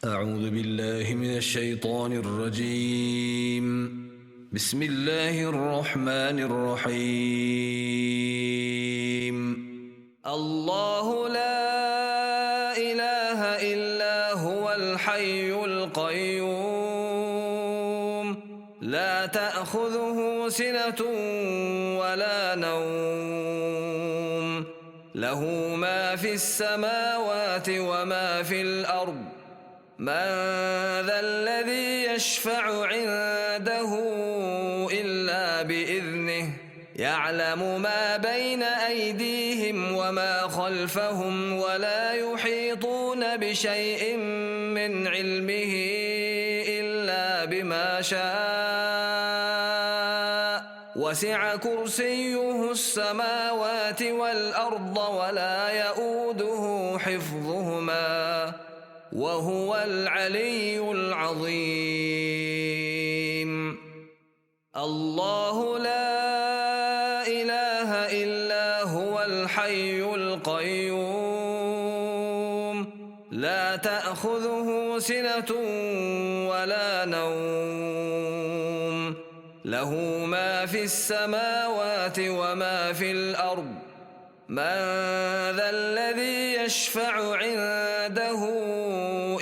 أعوذ بالله من الشيطان الرجيم. بسم الله الرحمن الرحيم. الله لا إله إلا هو الحي القيوم لا تأخذه سنة ولا نوم له ما في السماوات وما في الأرض من ذا الذي يشفع عنده إلا بإذنه يعلم ما بين أيديهم وما خلفهم ولا يحيطون بشيء من علمه إلا بما شاء وسع كرسيه السماوات والأرض ولا يؤوده حفظهما وهو العلي العظيم. الله لا إله إلا هو الحي القيوم لا تأخذه سنة ولا نوم له ما في السماوات وما في الأرض من ذا الذي يشفع عنده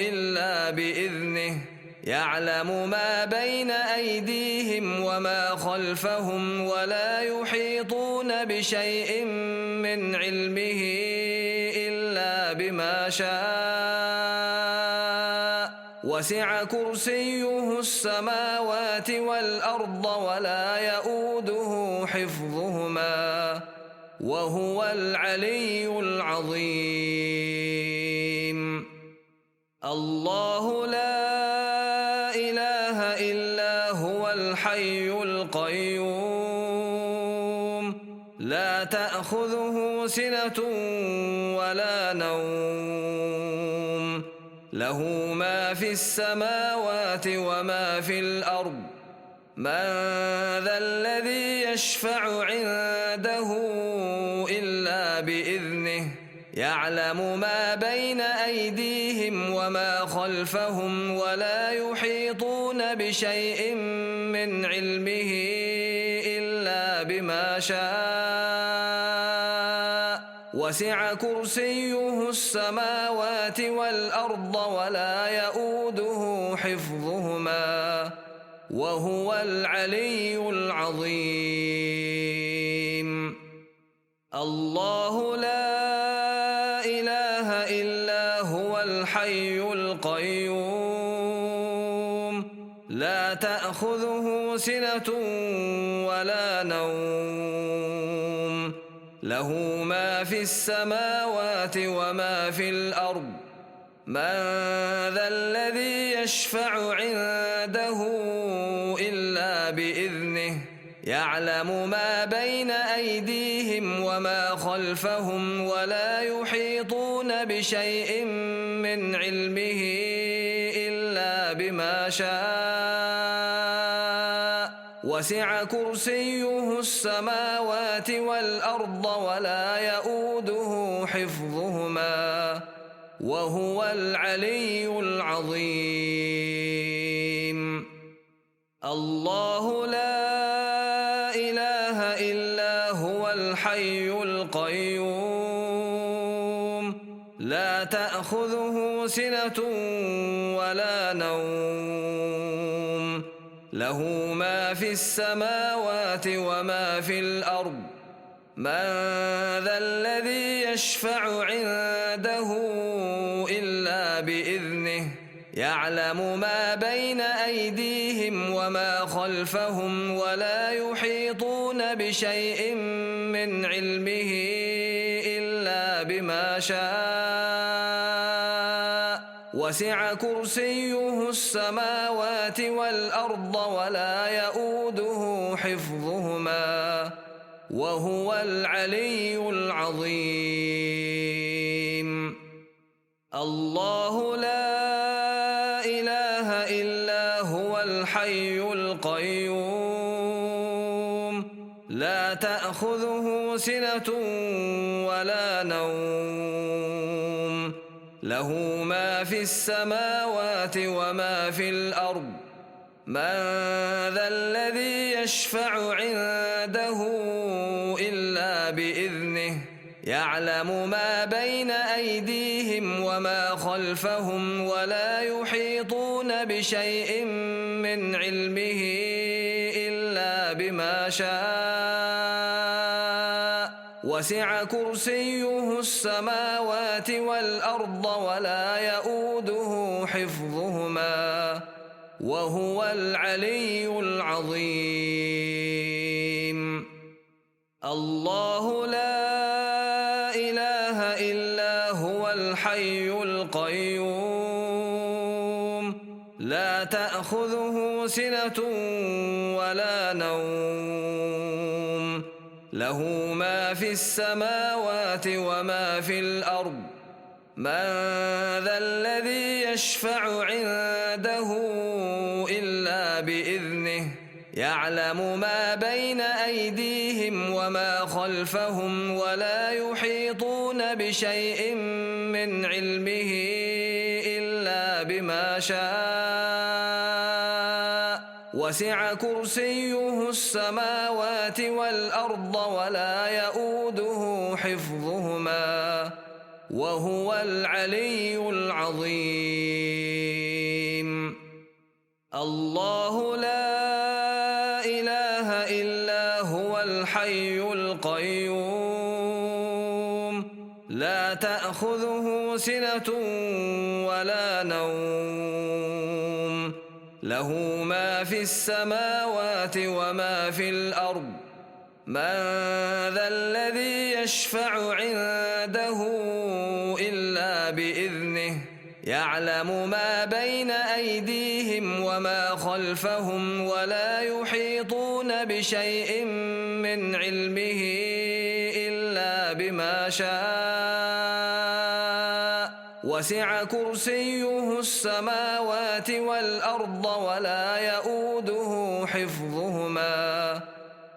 إلا بإذنه يعلم ما بين أيديهم وما خلفهم ولا يحيطون بشيء من علمه إلا بما شاء وسع كرسيه السماوات والأرض ولا يؤوده حفظهما وهو العلي العظيم. الله لا إله إلا هو الحي القيوم لا تأخذه سنة ولا نوم له ما في السماوات وما في الأرض من ذا الذي يشفع عنده إلا بإذنه يعلم ما بين أيديهم وما خلفهم ولا يحيطون بشيء من علمه إلا بما شاء وسع كرسيه السماوات والأرض ولا يؤوده حفظهما وهو العلي العظيم. الله لا إله إلا هو الحي القيوم لا تأخذه سنة ولا نوم له ما في السماوات وما في الأرض من ذا الذي يشفع عنده إلا بإذنه يعلم ما بين أيديهم وما خلفهم ولا يحيطون بشيء من علمه إلا بما شاء وسع كرسيه السماوات والأرض ولا يؤوده حفظهما وهو العلي العظيم. الله لا إله إلا هو الحي القيوم لا تأخذه سنة ولا نوم له ما في السماوات وما في الأرض من ذا الذي يشفع عنده إلا بإذنه يعلم ما بين أيديهم وما خلفهم ولا يحيطون بشيء من علمه إلا بما شاء وسع كرسيه السماوات والأرض ولا يؤوده حفظهما وهو العلي العظيم. الله لا إله إلا هو الحي القيوم لا تأخذه سنة ولا نوم له ما في السماوات وما في الأرض من ذا الذي يشفع عنده إلا بإذنه يعلم ما بين أيديهم وما خلفهم ولا يحيطون بشيء من علمه إلا بما شاء وسع كرسيه السماوات والأرض ولا يؤوده حفظهما وهو العلي العظيم الله لا إله إلا هو الحي القيوم لا تأخذه سنة ولا نوم له ما في السماوات وما في الأرض من ذا الذي يشفع عنده إلا بإذنه يعلم ما بين أيديهم وما خلفهم ولا يحيطون بشيء من علمه إلا بما شاء وسع كرسيه السماوات والأرض ولا يؤوده حفظهما وهو العلي العظيم الله لا إله إلا هو الحي القيوم لا تأخذه سنة ولا نوم له ما في السماوات وما في الأرض من ذا الذي يشفع عنده إلا بإذنه يعلم ما بين أيديهم وما خلفهم ولا يحيطون بشيء من علمه إلا بما شاء وسع كرسيه السماوات والأرض ولا يؤوده حفظهما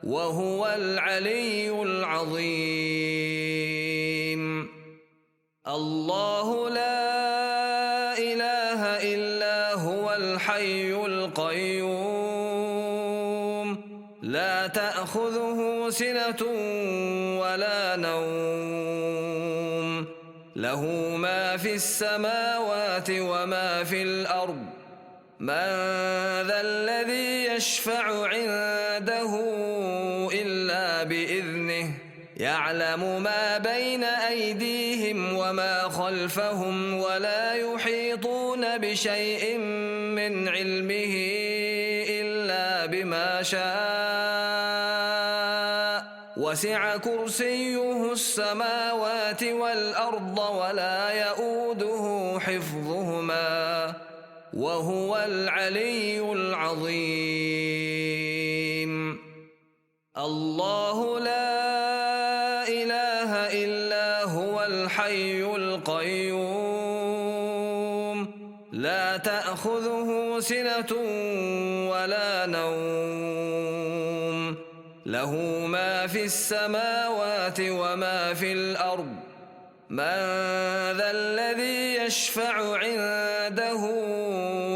وهو العلي العظيم الله لا إله إلا هو الحي القيوم لا تأخذه سنة ولا نوم له ما في السماوات وما في الأرض من ذا الذي يشفع عنده إلا بإذنه يعلم ما بين أيديهم وما خلفهم ولا يحيطون بشيء من علمه إلا بما شاء وسع كرسيه السماوات والأرض ولا يؤوده حفظهما وهو العلي العظيم الله لا إله إلا هو الحي القيوم لا تأخذه سنة ولا نوم له ما في السماوات وما في الأرض من ذا الذي يشفع عنده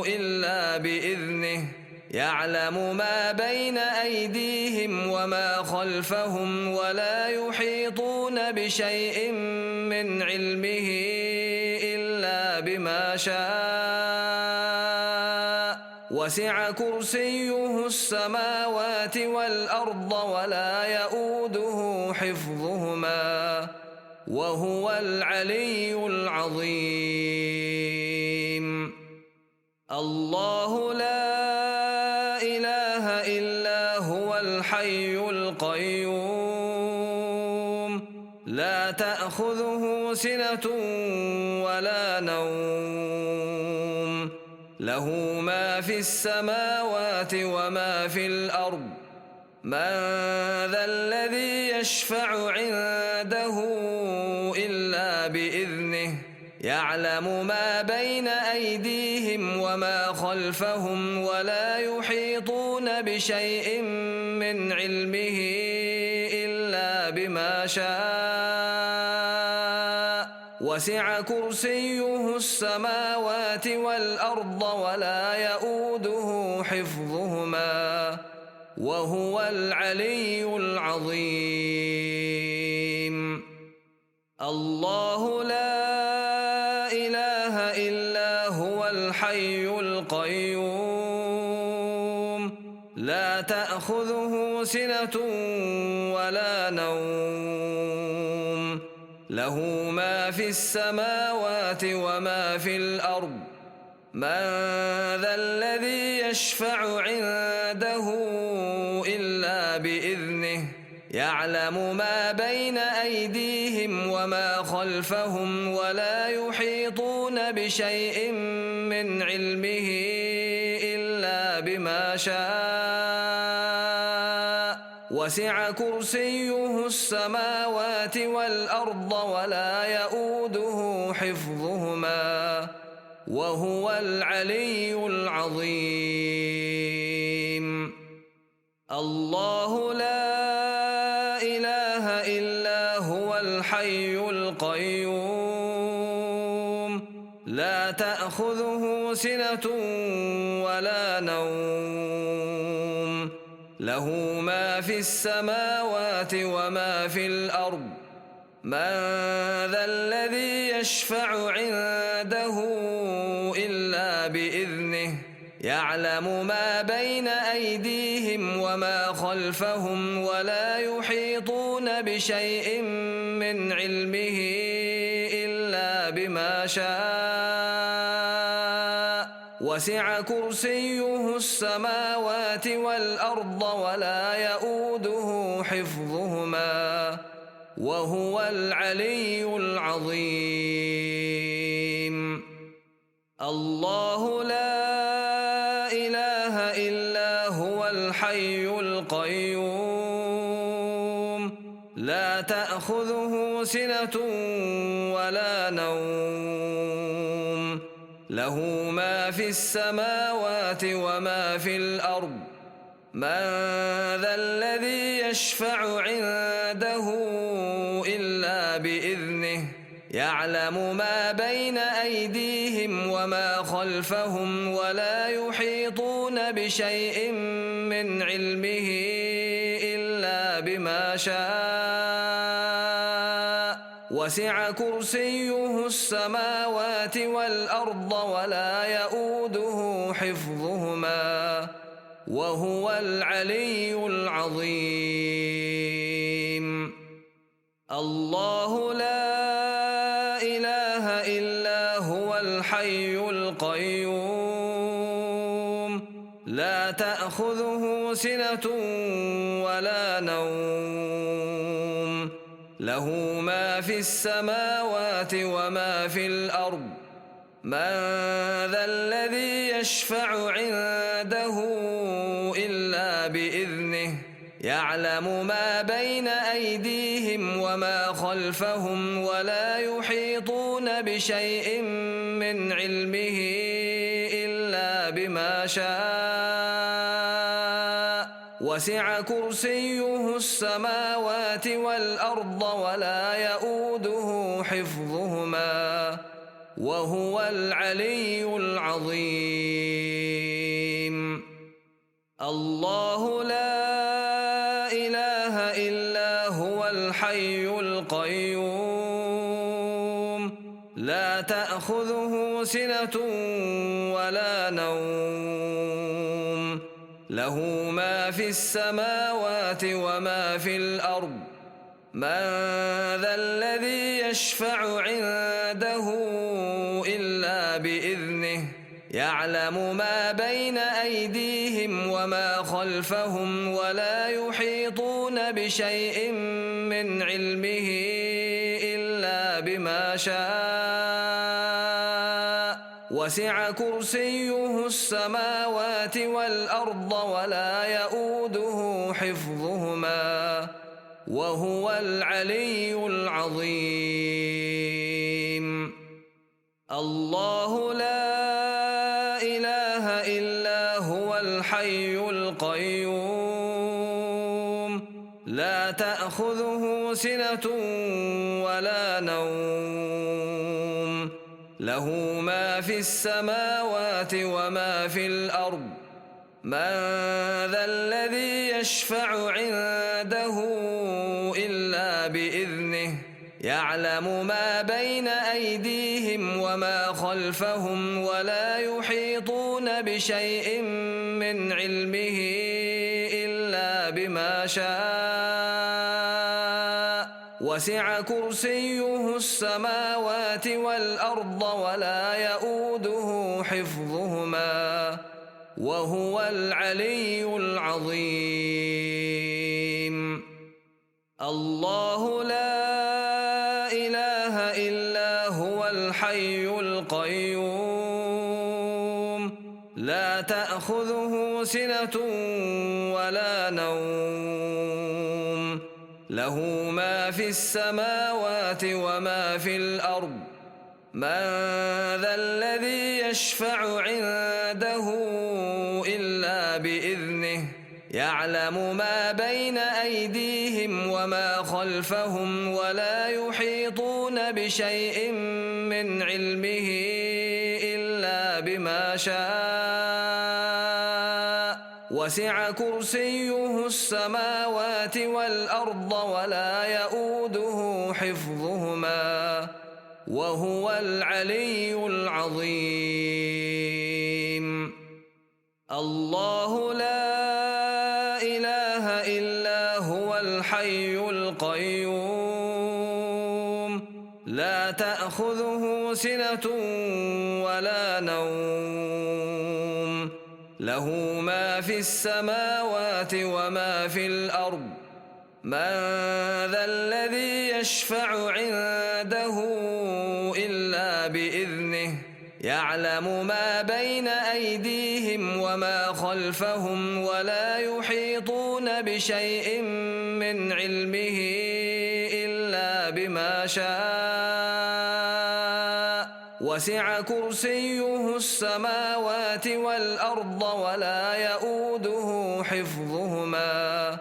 إلا بإذنه يعلم ما بين أيديهم وما خلفهم ولا يحيطون بشيء من علمه إلا بما شاء وسع كرسيه السماوات والأرض ولا يؤوده حفظهما وهو العلي العظيم الله لا إله إلا هو الحي القيوم لا تأخذه سنة ولا نوم له ما في السماوات وما في الأرض من ذا الذي يشفع عنده إلا بإذنه يعلم ما بين أيديهم وما خلفهم ولا يحيطون بشيء من علمه إلا بما شاء وسع كرسيه السماوات والأرض ولا يؤوده حفظهما وهو العلي العظيم. الله لا إله إلا هو الحي القيوم لا تأخذه سنة ولا نوم له ما في السماوات وما في الأرض من ذا الذي يشفع عنده إلا بإذنه يعلم ما بين أيديهم وما خلفهم ولا يحيطون بشيء من علمه إلا بما شاء وسع كرسيه السماوات والأرض ولا يؤوده حفظهما وهو العلي العظيم. الله لا إله إلا هو الحي القيوم لا تأخذه سنة ولا نوم له ما في السماوات وما في الأرض من ذا الذي يشفع عنده إلا بإذنه يعلم ما بين أيديهم وما خلفهم ولا يحيطون بشيء من علمه إلا بما شاء وسع كرسيه السماوات والأرض ولا يؤوده حفظهما وهو العلي العظيم. الله لا إله إلا هو الحي القيوم لا تأخذه سنة ولا نوم له ما في السماوات وما في الأرض من ذا الذي يشفع عنده إلا بإذنه يعلم ما بين أيديهم وما خلفهم ولا يحيطون بشيء من علمه إلا بما شاء وسع كرسيه السماوات والأرض ولا يؤوده حفظهما وهو العلي العظيم. الله لا إله إلا هو الحي القيوم لا تأخذه سنة ولا نوم له ما في السماوات وما في الأرض من ذا الذي يشفع عنده إلا بإذنه يعلم ما بين أيديهم وما خلفهم ولا يحيطون بشيء من علمه إلا بما شاء وسع كرسيه السماوات والأرض ولا يؤوده حفظهما وهو العلي العظيم. الله لا إله إلا هو الحي القيوم لا تأخذه سنة ولا نوم له ما في السماوات وما في الأرض من ذا الذي يشفع عنده إلا بإذنه يعلم ما بين أيديهم وما خلفهم ولا يحيطون بشيء من علمه إلا بما شاء وسع كرسيه السماوات والأرض ولا يؤوده حفظهما وهو العلي العظيم. الله لا إله إلا هو الحي القيوم لا تأخذه سنة ولا نوم له ما في السماوات وما في الأرض من ذا الذي يشفع عنده إلا بإذنه يعلم ما بين أيديهم وما خلفهم ولا يحيطون بشيء من علمه إلا بما شاء وسع كرسيه السماوات والأرض ولا يؤوده حفظهما وهو العلي العظيم الله لا إله إلا هو الحي القيوم لا تأخذه سنة ولا نوم له ما في السماوات وما في الأرض من ذا الذي يشفع عنده إلا بإذنه يعلم ما بين أيديهم وما خلفهم ولا يحيطون بشيء من علمه إلا بما شاء وسع كرسيه السماوات والأرض ولا يؤوده حفظهما وهو العلي العظيم الله لا إله إلا هو الحي القيوم لا تأخذه سنة ولا نوم له ما في السماوات وما في الأرض من ذا الذي يشفع عنده إلا بإذنه يعلم ما بين أيديهم وما خلفهم ولا يحيطون بشيء من علمه إلا بما شاء وسع كرسيه السماوات والأرض ولا يؤوده حفظهما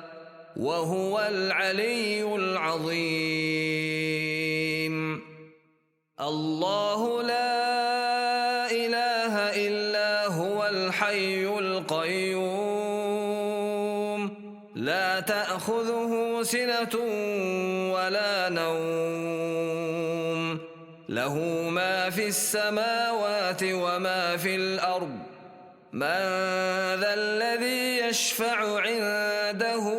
وهو العلي العظيم الله لا إله إلا هو الحي القيوم لا تأخذه سنة ولا نوم له ما في السماوات وما في الأرض من ذا الذي يشفع عنده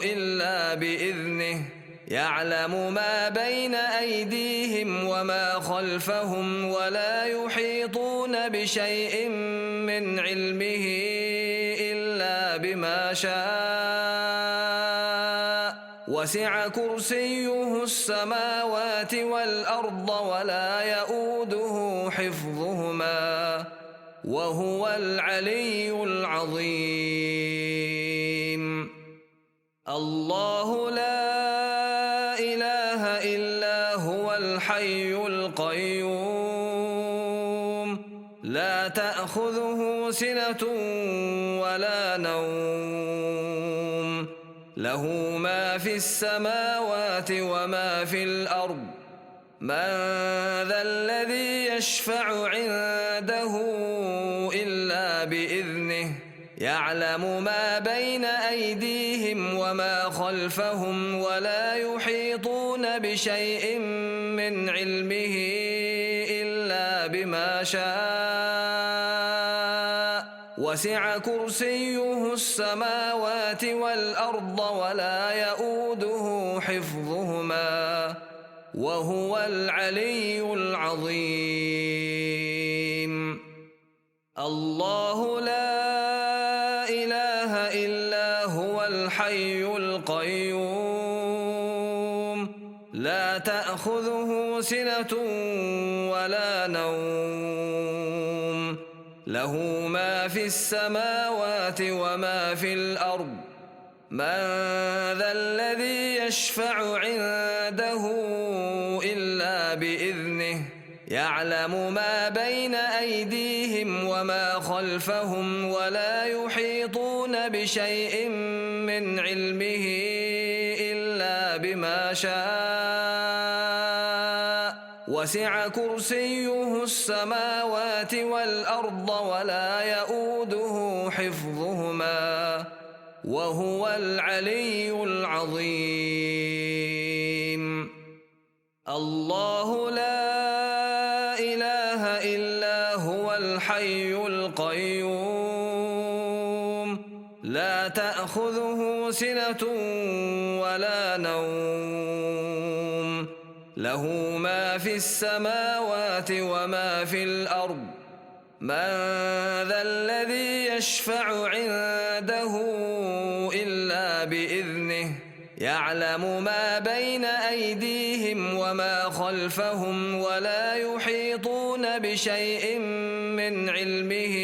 إلا بإذنه يعلم ما بين أيديهم وما خلفهم ولا يحيطون بشيء من علمه إلا بما شاء وسع كرسيه السماوات والأرض ولا يؤوده حفظهما وهو العلي العظيم الله لا إله إلا هو الحي القيوم لا تأخذه سنة ولا نوم له ما في السماوات وما في الأرض من ذا الذي يشفع عنده إلا بإذنه يعلم ما بين أيديهم وما خلفهم ولا يحيطون بشيء من علمه إلا بما شاء وسع كرسيه السماوات والأرض ولا يؤوده حفظهما وهو العلي العظيم الله لا إله إلا هو الحي القيوم لا تأخذه سنة ولا نوم له ما في السماوات وما في الأرض من ذا الذي يشفع عنده إلا بإذنه يعلم ما بين أيديهم وما خلفهم ولا يحيطون بشيء من علمه إلا بما شاء وسع كرسيه السماوات والأرض ولا يؤوده حفظهما وهو العلي العظيم. الله لا إله إلا هو الحي القيوم لا تأخذه سنة ولا نوم له ما في السماوات وما في الأرض من ذا الذي يشفع عنده إلا بإذنه يعلم ما بين أيديهم وما خلفهم ولا يحيطون بشيء من علمه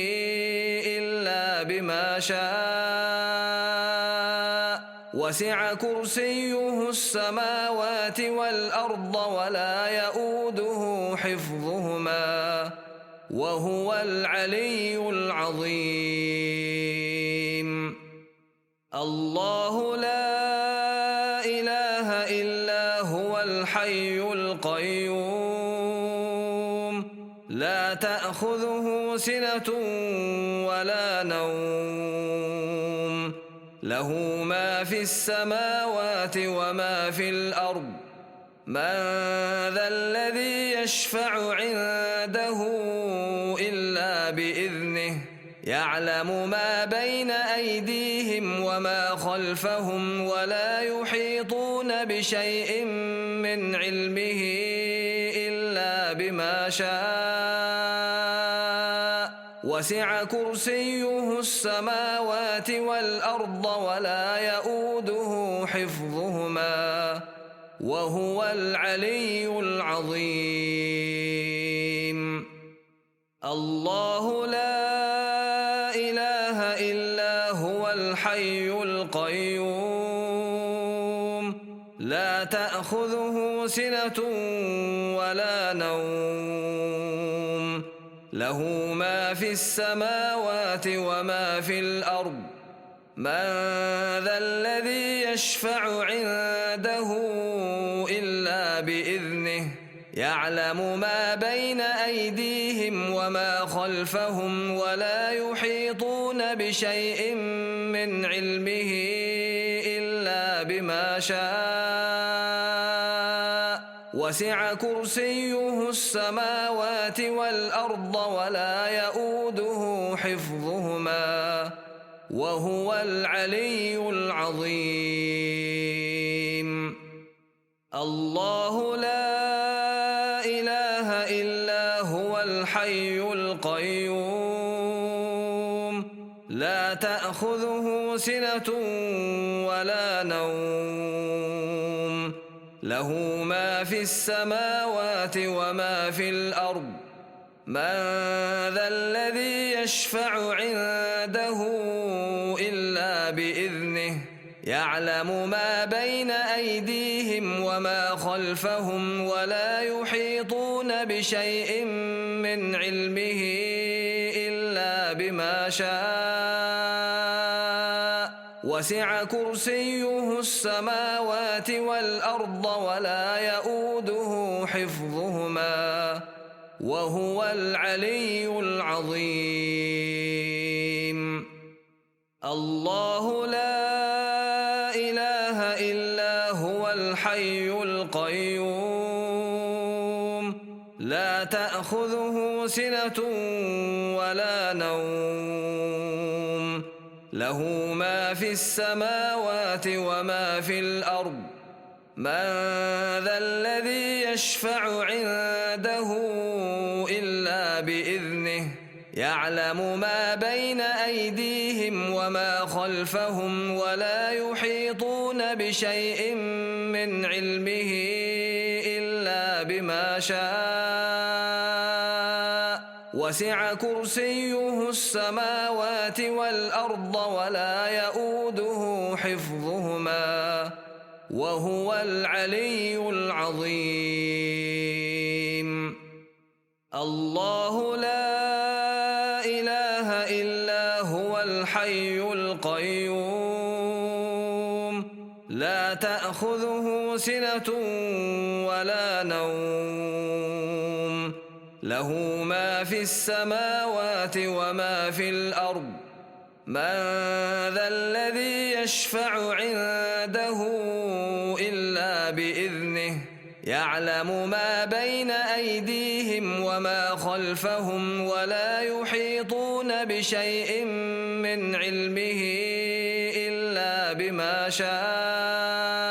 إلا بما شاء وسع كرسيه السماوات والأرض ولا يؤوده حفظهما وهو العلي العظيم. الله لا إله إلا هو الحي القيوم لا تأخذه سنة ولا نوم له ما في السماوات وما في الأرض من ذا الذي يشفع عنده إلا بإذنه يعلم ما بين أيديهم وما خلفهم ولا يحيطون بشيء من علمه إلا بما شاء وسع كرسيه السماوات والأرض ولا يؤوده حفظهما وهو العلي العظيم. الله لا إله إلا هو الحي القيوم لا تأخذه سنة ولا نوم له ما في السماوات وما في الأرض من ذا الذي يشفع عنده إلا بإذنه يعلم ما بين أيديهم وما خلفهم ولا يحيطون بشيء من علمه إلا بما شاء وسع كرسيه السماوات والأرض ولا يؤوده حفظهما وهو العلي العظيم. الله لا إله إلا هو الحي القيوم لا تأخذه سنة ولا نوم له ما في السماوات وما في الأرض من ذا الذي يشفع عنده إلا بإذنه يعلم ما بين أيديهم وما خلفهم ولا يحيطون بشيء من علمه إلا بما شاء وسع كرسيه السماوات والأرض ولا يؤوده حفظهما وهو العلي العظيم. الله لا إله إلا هو الحي القيوم لا تأخذه سنة ولا نوم له ما في السماوات وما في الأرض من ذا الذي يشفع عنده إلا بإذنه يعلم ما بين أيديهم وما خلفهم ولا يحيطون بشيء من علمه إلا بما شاء وسع كرسيه السماوات والأرض ولا يؤوده حفظهما وهو العلي العظيم. الله لا إله إلا هو الحي القيوم لا تأخذه سنة ولا نوم له ما في السماوات وما في الأرض من ذا الذي يشفع عنده إلا بإذنه يعلم ما بين أيديهم وما خلفهم ولا يحيطون بشيء من علمه إلا بما شاء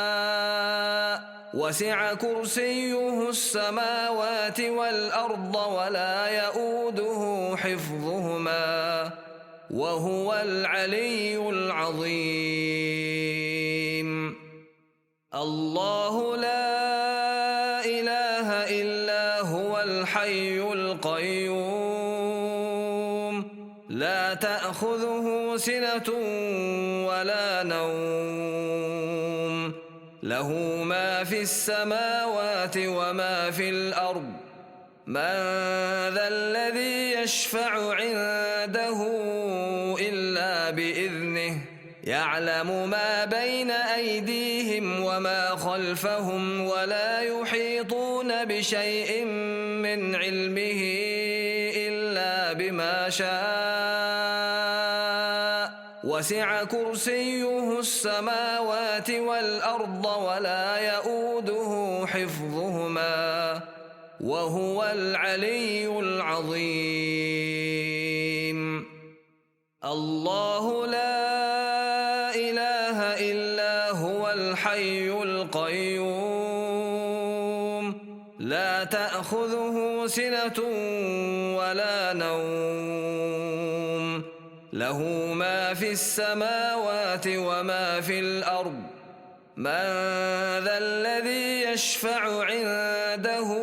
وسع كرسيه السماوات والأرض ولا يؤوده حفظهما وهو العلي العظيم الله لا إله إلا هو الحي القيوم لا تأخذه سنة ولا نوم له ما في السماوات وما في الأرض من ذا الذي يشفع عنده إلا بإذنه يعلم ما بين أيديهم وما خلفهم ولا يحيطون بشيء من علمه إلا بما شاء وسع كرسيه السماوات والأرض ولا يؤوده حفظهما وهو العلي العظيم الله لا إله إلا هو الحي القيوم لا تأخذه سنة ولا نوم له ما في السماوات وما في الأرض من ذا الذي يشفع عنده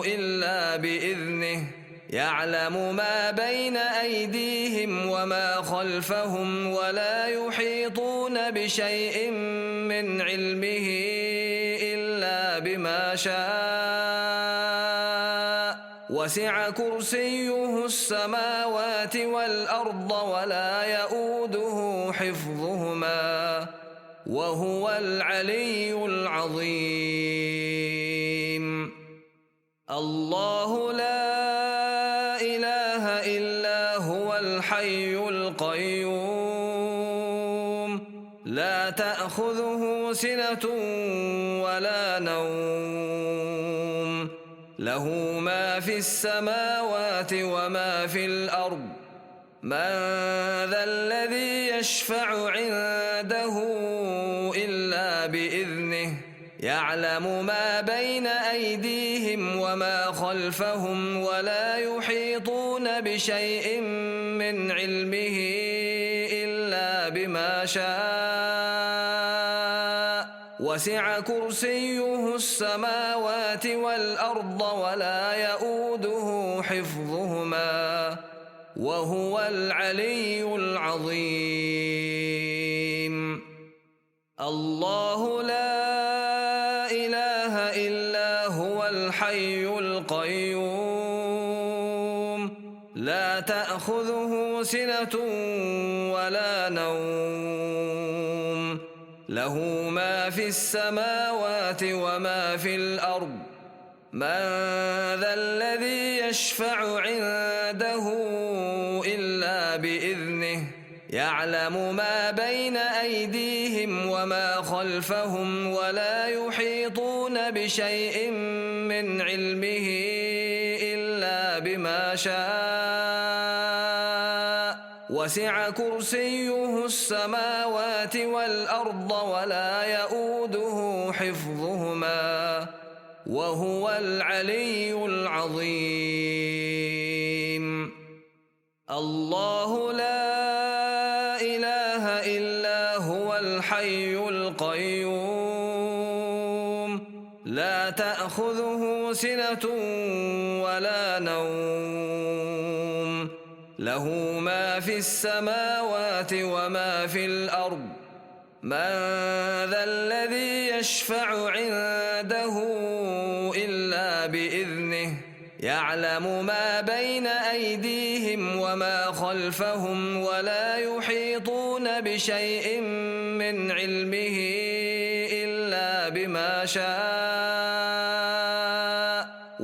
إلا بإذنه يعلم ما بين أيديهم وما خلفهم ولا يحيطون بشيء من علمه إلا بما شاء وسع كرسيه السماوات والأرض ولا يؤوده حفظهما وهو العلي العظيم الله لا إله إلا هو الحي القيوم لا تأخذه سنة ولا نوم له ما في السماوات وما في الأرض من ذا الذي يشفع عنده إلا بإذنه يعلم ما بين أيديهم وما خلفهم ولا يحيطون بشيء من علمه إلا بما شاء وسع كرسيه السماوات والأرض ولا يؤوده حفظهما وهو العلي العظيم الله لا إله إلا هو الحي القيوم لا تأخذه سنة ولا نوم له ما في السماوات وما في الأرض من ذا الذي يشفع عنده إلا بإذنه يعلم ما بين أيديهم وما خلفهم ولا يحيطون بشيء من علمه إلا بما شاء وسع كرسيه السماوات والأرض ولا يؤوده حفظهما وهو العلي العظيم الله لا إله إلا هو الحي القيوم لا تأخذه سنة ولا نوم له ما في السماوات وما في الأرض من ذا الذي يشفع عنده إلا بإذنه يعلم ما بين أيديهم وما خلفهم ولا يحيطون بشيء من علمه إلا بما شاء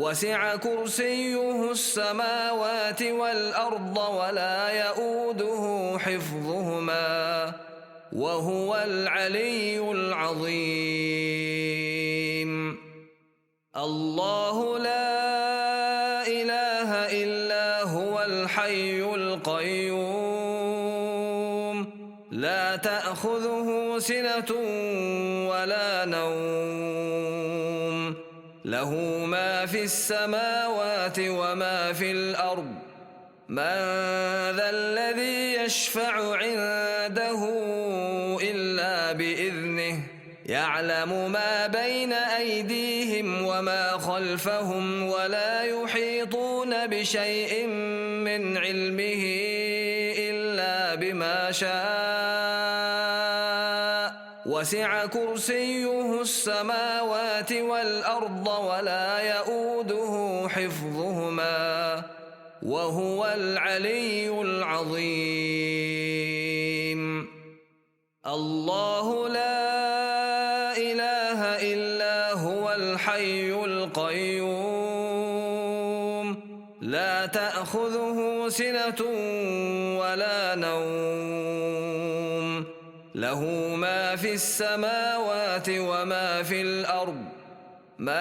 وسع كرسيه السماوات والأرض ولا يؤوده حفظهما وهو العلي العظيم. الله لا إله إلا هو الحي القيوم لا تأخذه سنة ولا نوم له ما في السماوات وما في الأرض من ذا الذي يشفع عنده إلا بإذنه يعلم ما بين أيديهم وما خلفهم ولا يحيطون بشيء من علمه إلا بما شاء وسع كرسيه السماوات والأرض ولا يؤوده حفظهما وهو العلي العظيم. الله لا إله إلا هو الحي القيوم لا تأخذه سنة ولا نوم له ما في السماوات وما في الأرض من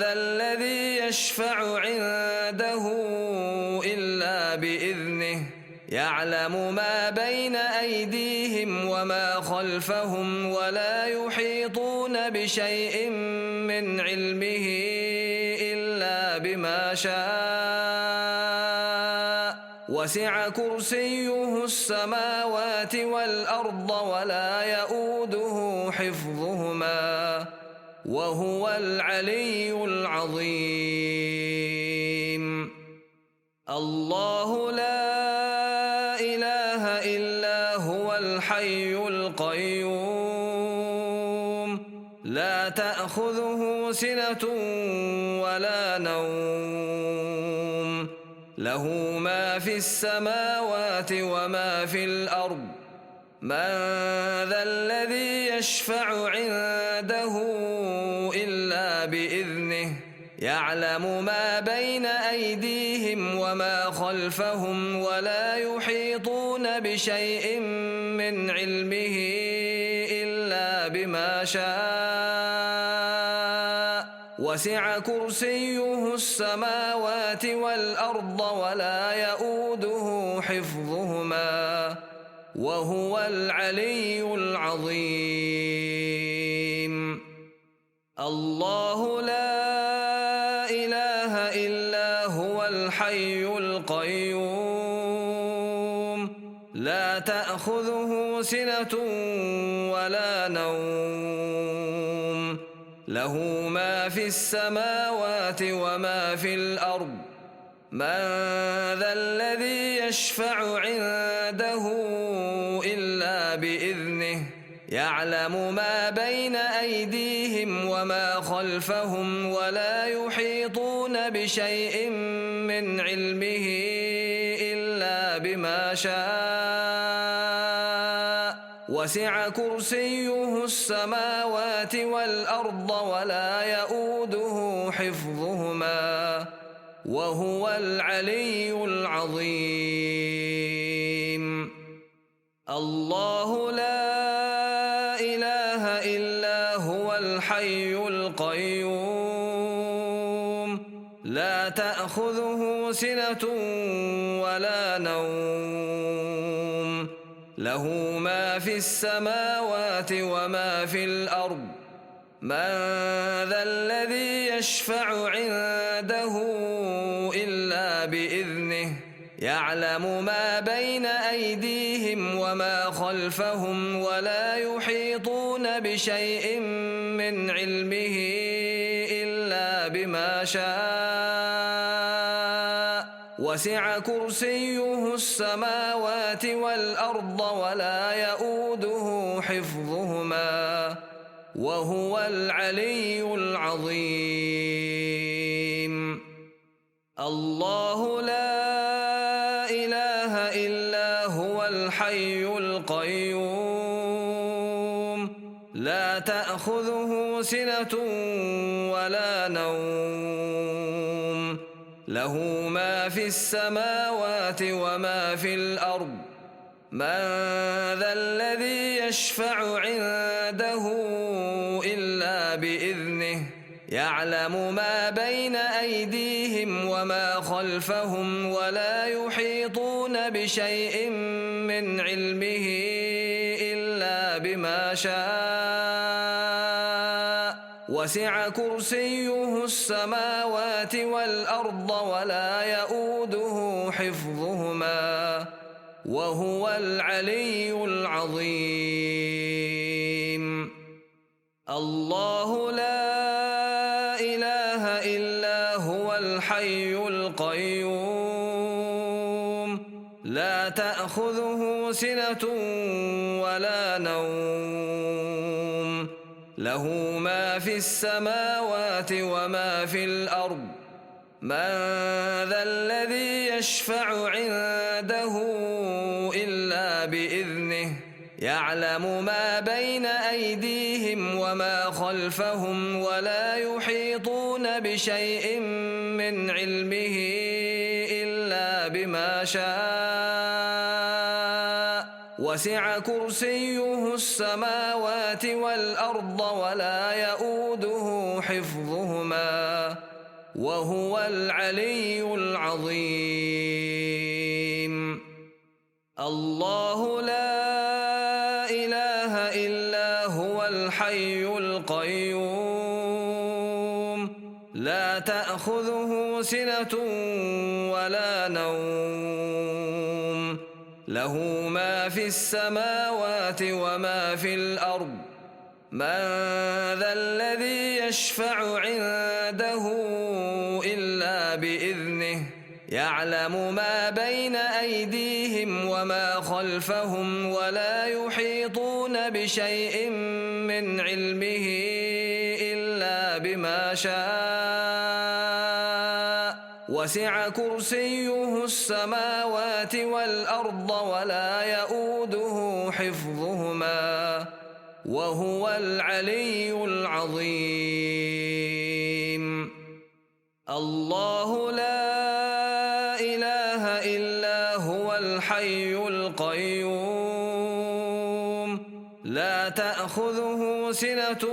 ذا الذي يشفع عنده إلا بإذنه يعلم ما بين أيديهم وما خلفهم ولا يحيطون بشيء من علمه إلا بما شاء وسع كرسيه السماوات والأرض ولا يؤوده حفظهما وهو العلي العظيم. الله لا إله إلا هو الحي القيوم لا تأخذه سنة ولا نوم له ما في السماوات وما في الأرض من ذا الذي يشفع عنده إلا بإذنه يعلم ما بين أيديهم وما خلفهم ولا يحيطون بشيء من علمه إلا بما شاء وسع كرسيه السماوات والأرض ولا يؤوده حفظهما وهو العلي العظيم. الله لا إله إلا هو الحي القيوم لا تأخذه سنة ولا نوم له ما في السماوات وما في الأرض من ذا الذي يشفع عنده إلا بإذنه يعلم ما بين أيديهم وما خلفهم ولا يحيطون بشيء من علمه إلا بما شاء وسع كرسيه السماوات والأرض ولا يؤوده حفظهما وهو العلي العظيم. الله لا إله إلا هو الحي القيوم لا تأخذه سنة ولا نوم له ما في السماوات وما في الأرض من ذا الذي يشفع عنده إلا بإذنه يعلم ما بين أيديهم وما خلفهم ولا يحيطون بشيء من علمه إلا بما شاء وسع كرسيه السماوات والأرض ولا يؤوده حفظهما وهو العلي العظيم. الله لا إله إلا هو الحي القيوم لا تأخذه سنة ولا نوم له ما في السماوات وما في الأرض من ذا الذي يشفع عنده إلا بإذنه يعلم ما بين أيديهم وما خلفهم ولا يحيطون بشيء من علمه إلا بما شاء وسع كرسيه السماوات والأرض ولا يؤوده حفظهما وهو العلي العظيم الله لا إله إلا هو الحي القيوم لا تأخذه سنة ولا نوم له ما في السماوات وما في الأرض من ذا الذي يشفع عنده إلا بإذنه يعلم ما بين أيديهم وما خلفهم ولا يحيطون بشيء من علمه إلا بما شاء وسع كرسيه السماوات والأرض ولا يؤوده حفظهما وهو العلي العظيم الله لا إله إلا هو الحي القيوم لا تأخذه سنة ولا نوم له ما في السماوات وما في الأرض من ذا الذي يشفع عنده إلا بإذنه يعلم ما بين أيديهم وما خلفهم ولا يحيطون بشيء من علمه إلا بما شاء وسع كرسيه السماوات والأرض ولا يؤوده حفظهما وهو العلي العظيم الله لا إله إلا هو الحي القيوم لا تأخذه سنة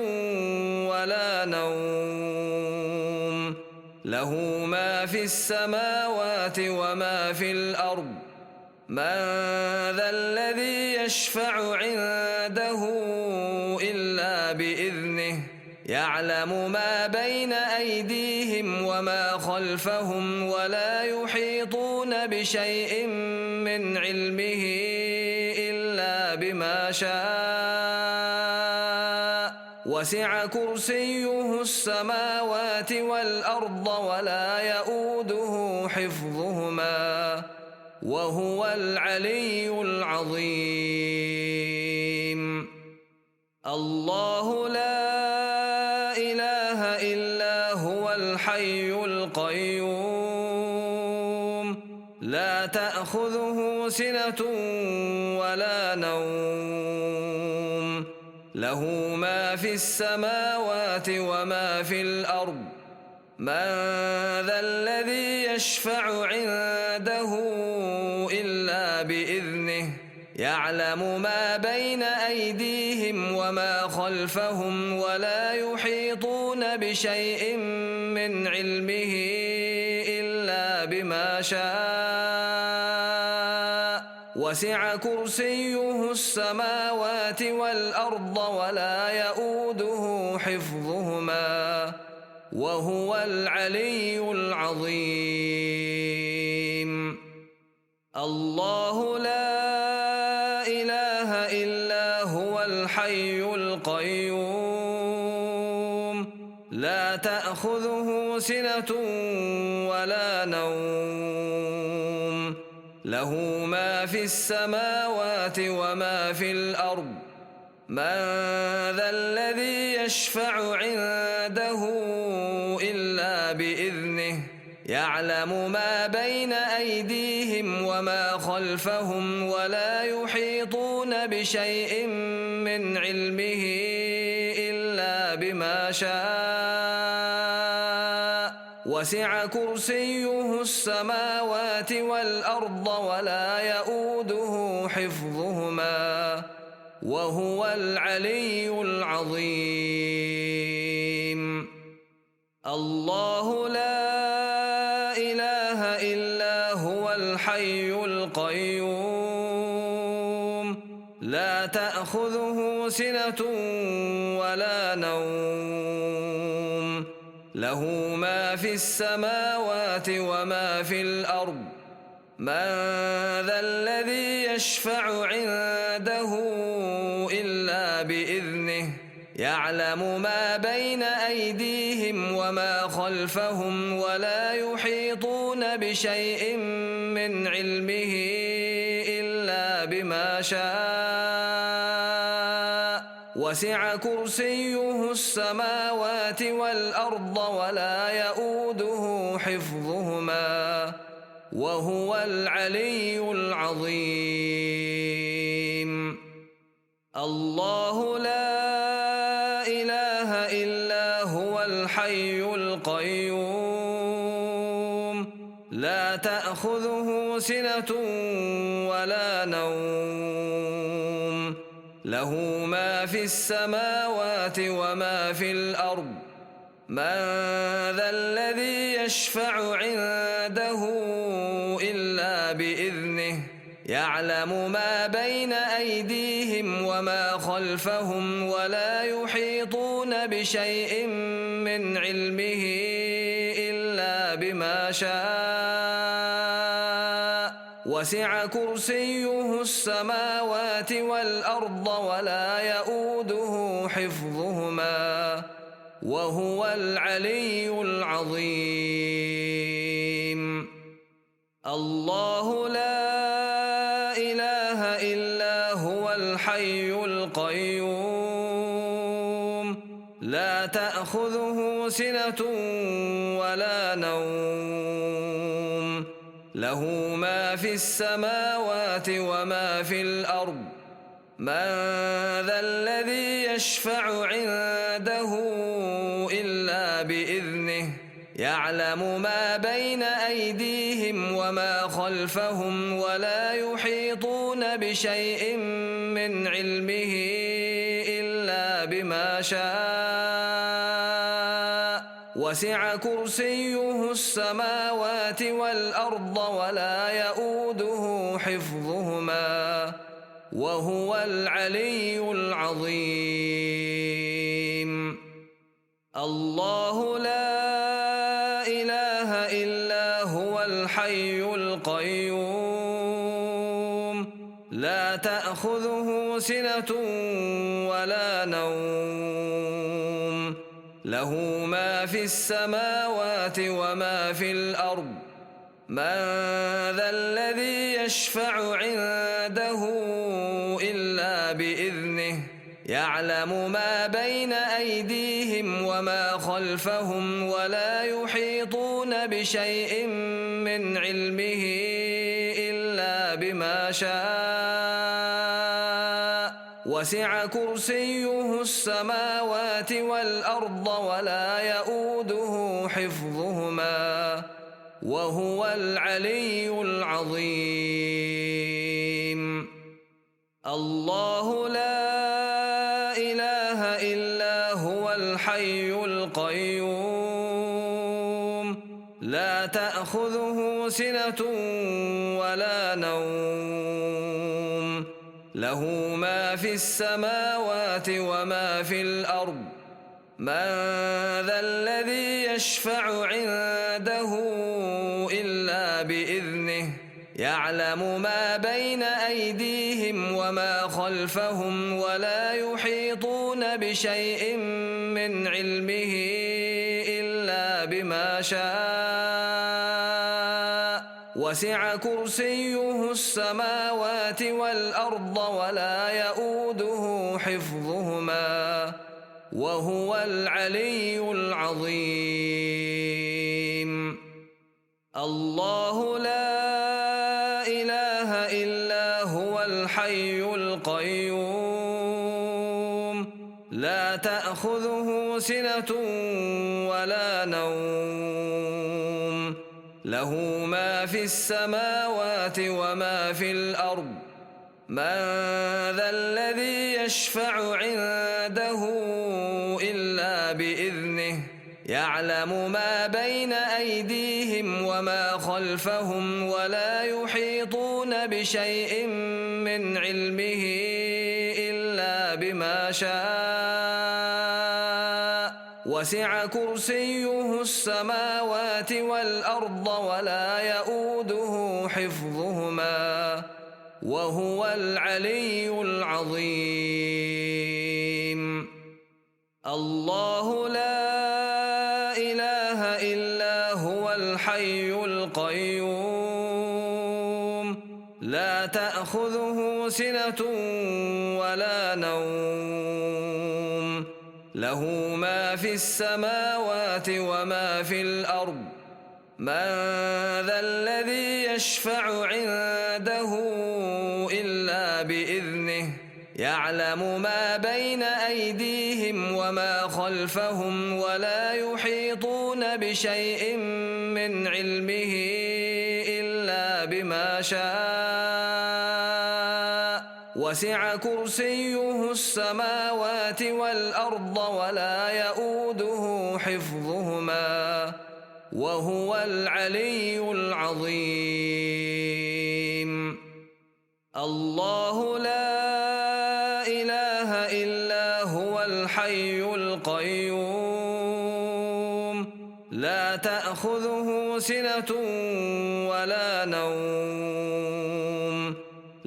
ولا نوم له ما في السماوات وما في الأرض من ذا الذي يشفع عنده إلا بإذنه يعلم ما بين أيديهم وما خلفهم ولا يحيطون بشيء من علمه إلا بما شاء وسع كرسيه السماوات والأرض ولا يؤوده حفظهما وهو العلي العظيم الله لا إله إلا هو الحي القيوم لا تأخذه سنة ولا نوم له ما في السماوات وما في الأرض من ذا الذي يشفع عنده إلا بإذنه يعلم ما بين أيديهم وما خلفهم ولا يحيطون بشيء من علمه إلا بما شاء وسع كرسيه السماوات والأرض ولا يؤوده حفظهما وهو العلي العظيم الله لا إله إلا هو الحي القيوم لا تأخذه سنة ولا نوم له ما في السماوات وما في الأرض من ذا الذي يشفع عنده إلا بإذنه يعلم ما بين أيديهم وما خلفهم ولا يحيطون بشيء من علمه إلا بما شاء وسع كرسيه السماوات والأرض ولا يؤوده حفظهما وهو العلي العظيم. الله لا إله إلا هو الحي القيوم لا تأخذه سنة ولا نوم له ما في السماوات وما في الأرض من ذا الذي يشفع عنده إلا بإذنه يعلم ما بين أيديهم وما خلفهم ولا يحيطون بشيء من علمه إلا بما شاء وسع كرسيه السماوات والأرض ولا يؤوده حفظهما وهو العلي العظيم. الله لا إله إلا هو الحي القيوم لا تأخذه سنة ولا نوم له ما في السماوات وما في الأرض من ذا الذي يشفع عنده إلا بإذنه يعلم ما بين أيديهم وما خلفهم ولا يحيطون بشيء من علمه إلا بما شاء وسع كرسيه السماوات والأرض ولا يؤوده حفظهما وهو العلي العظيم. الله لا إله إلا هو الحي القيوم لا تأخذه سنة ولا نوم له ما في السماوات وما في الأرض من ذا الذي يشفع عنده إلا بإذنه يعلم ما بين أيديهم وما خلفهم ولا يحيطون بشيء من علمه إلا بما شاء وسع كرسيه السماوات والأرض ولا يؤوده حفظهما وهو العلي العظيم. الله لا إله إلا هو الحي القيوم لا تأخذه سنة ولا نوم له ما في السماوات وما في الأرض من ذا الذي يشفع عنده إلا بإذنه يعلم ما بين أيديهم وما خلفهم ولا يحيطون بشيء من علمه إلا بما شاء وسع كرسيه السماوات والأرض ولا يؤوده حفظهما وهو العلي العظيم. الله لا إله إلا هو الحي القيوم لا تأخذه سنة ولا نوم له ما في السماوات وما في الأرض من ذا الذي يشفع عنده إلا بإذنه يعلم ما بين أيديهم وما خلفهم ولا يحيطون بشيء من علمه إلا بما شاء وسع كرسيه السماوات والأرض ولا يؤوده حفظهما وهو العلي العظيم. الله لا إله إلا هو الحي القيوم لا تأخذه سنة ولا نوم له ما في السماوات وما في الأرض من ذا الذي يشفع عنده إلا بإذنه يعلم ما بين أيديهم وما خلفهم ولا يحيطون بشيء من علمه إلا بما شاء وسع كرسيه السماوات والأرض ولا يؤوده حفظهما وهو العلي العظيم الله لا إله إلا هو الحي القيوم لا تأخذه سنة ولا نوم له ما في السماوات وما في الأرض من ذا الذي يشفع عنده إلا بإذنه يعلم ما بين أيديهم وما خلفهم ولا يحيطون بشيء من علمه إلا بما شاء وسع كرسيه السماوات والأرض ولا يؤوده حفظهما وهو العلي العظيم الله لا إله إلا هو الحي القيوم لا تأخذه سنة ولا نوم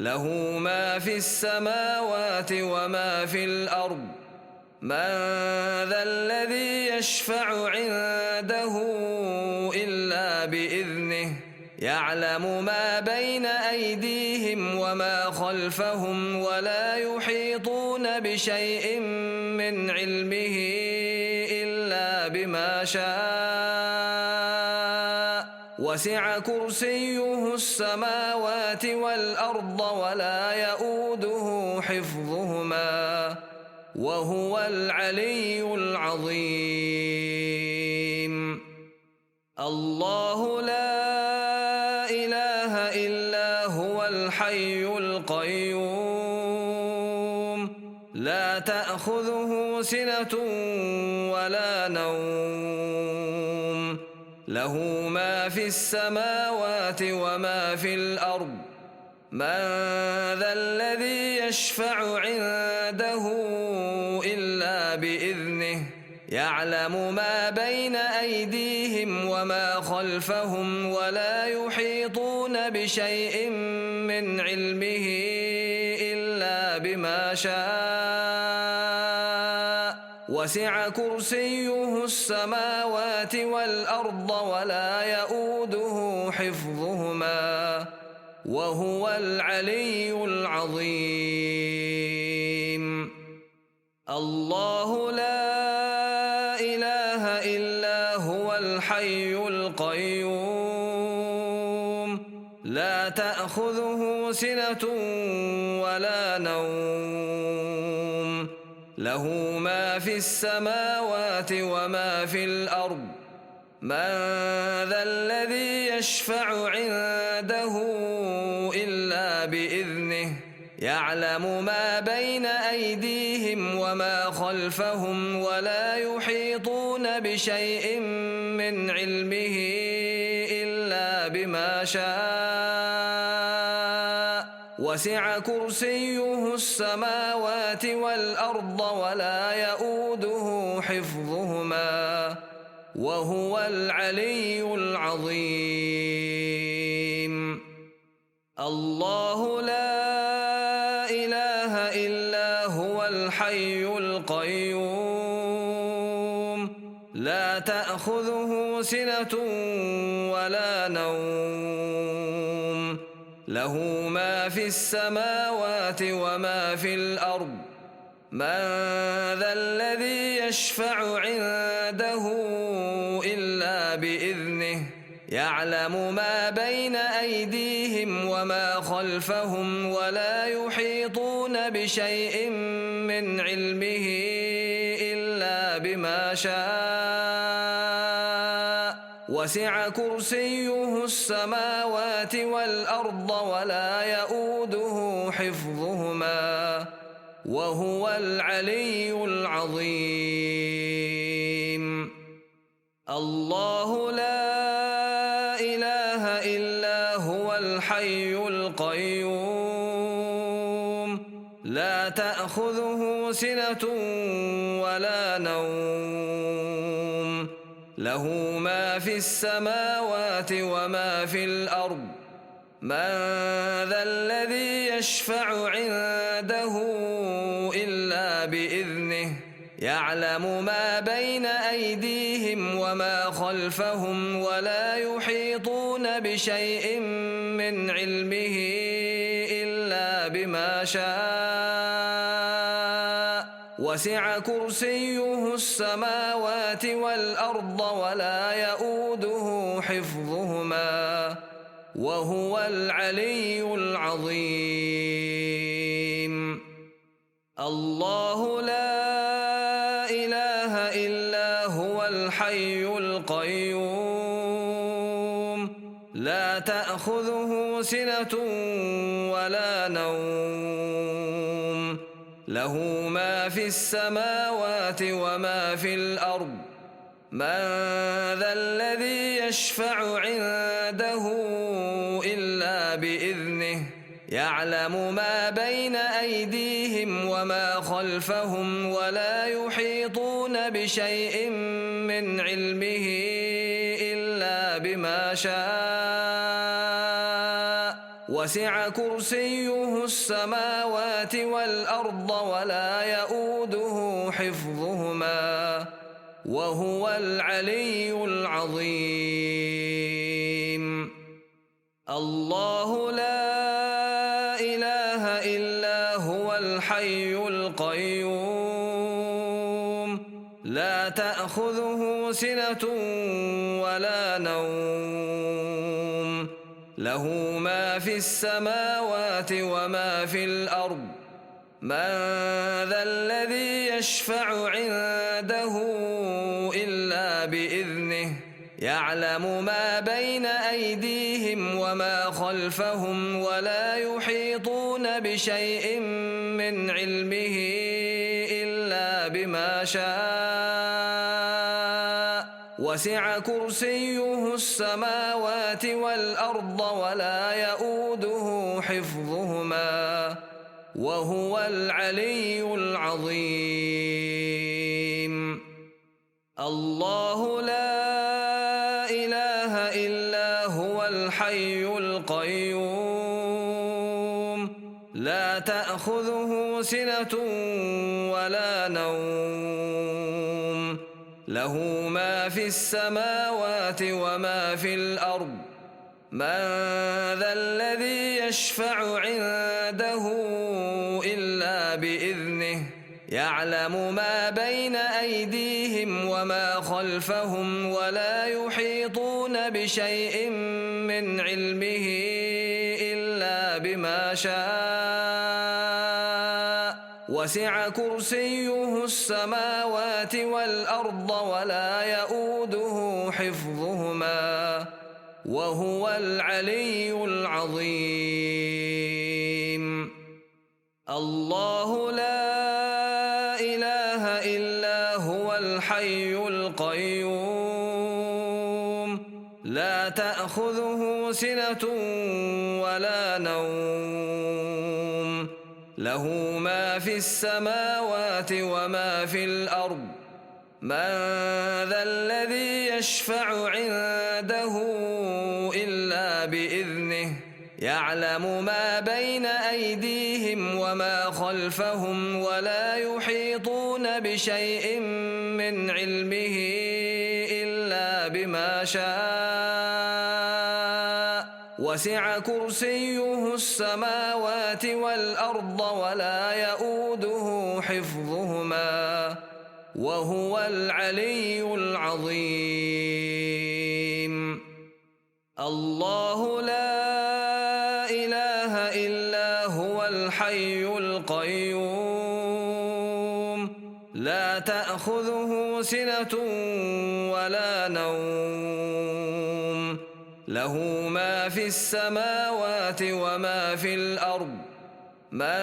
له ما في السماوات وما في الأرض من ذا الذي يشفع عنده إلا بإذنه يعلم ما بين أيديهم وما خلفهم ولا يحيطون بشيء من علمه إلا بما شاء وسع كرسيه السماوات والأرض ولا يؤوده حفظهما وهو العلي العظيم الله لا إله إلا هو الحي القيوم لا تأخذه سنة ولا نوم له ما في السماوات وما في الأرض من ذا الذي يشفع عنده إلا بإذنه يعلم ما بين أيديهم وما خلفهم ولا يحيطون بشيء من علمه إلا بما شاء وسع كرسيه السماوات والأرض ولا يؤوده حفظهما وهو العلي العظيم الله لا إله إلا هو الحي القيوم لا تأخذه سنة ولا نوم له ما في السماوات وما في الأرض من ذا الذي يشفع عنده إلا بإذنه يعلم ما بين أيديهم وما خلفهم ولا يحيطون بشيء من علمه إلا بما شاء وسع كرسيه السماوات والأرض ولا يؤوده حفظهما وهو العلي العظيم الله لا إله إلا هو الحي القيوم لا تأخذه سنة ولا نوم له ما في السماوات وما في الأرض من ذا الذي يشفع عنده إلا بإذنه يعلم ما بين أيديهم وما خلفهم ولا يحيطون بشيء من علمه إلا بما شاء وسع كرسيه السماوات والأرض ولا يؤوده حفظهما وهو العلي العظيم الله لا إله إلا هو الحي القيوم لا تأخذه سنة ولا نوم له ما في السماوات وما في الأرض من ذا الذي يشفع عنده إلا بإذنه يعلم ما بين أيديهم وما خلفهم ولا يحيطون بشيء من علمه إلا بما شاء وسع كرسيه السماوات والأرض ولا يؤوده حفظهما وهو العلي العظيم الله لا إله إلا هو الحي القيوم لا تأخذه سنة ولا نوم له ما في السماوات وما في الأرض من ذا الذي يشفع عنده إلا بإذنه يعلم ما بين أيديهم وما خلفهم ولا يحيطون بشيء من علمه إلا بما شاء وسع كرسيه السماوات والأرض ولا يؤوده حفظهما وهو العلي العظيم الله لا إله إلا هو الحي القيوم لا تأخذه سنة ولا نوم له ما في السماوات وما في الأرض من ذا الذي يشفع عنده إلا بإذنه يعلم ما بين أيديهم وما خلفهم ولا يحيطون بشيء من علمه إلا بما شاء وسع كرسيه السماوات والأرض ولا يؤوده حفظهما وهو العلي العظيم الله لا إله إلا هو الحي القيوم لا تأخذه سنة ولا نوم له ما في السماوات وما في الأرض من ذا الذي يشفع عنده إلا بإذنه يعلم ما بين أيديهم وما خلفهم ولا يحيطون بشيء من علمه إلا بما شاء وسع كرسيه السماوات والأرض ولا يؤوده حفظهما وهو العلي العظيم الله لا إله إلا هو الحي القيوم لا تأخذه سنة ولا نوم له ما في السماوات وما في الأرض من ذا الذي يشفع عنده إلا بإذنه يعلم ما بين أيديهم وما خلفهم ولا يحيطون بشيء من علمه إلا بما شاء وسع كرسيه السماوات والأرض ولا يؤوده حفظهما وهو العلي العظيم الله لا إله إلا هو الحي القيوم لا تأخذه سنة ولا نوم له ما في السماوات وما في الأرض من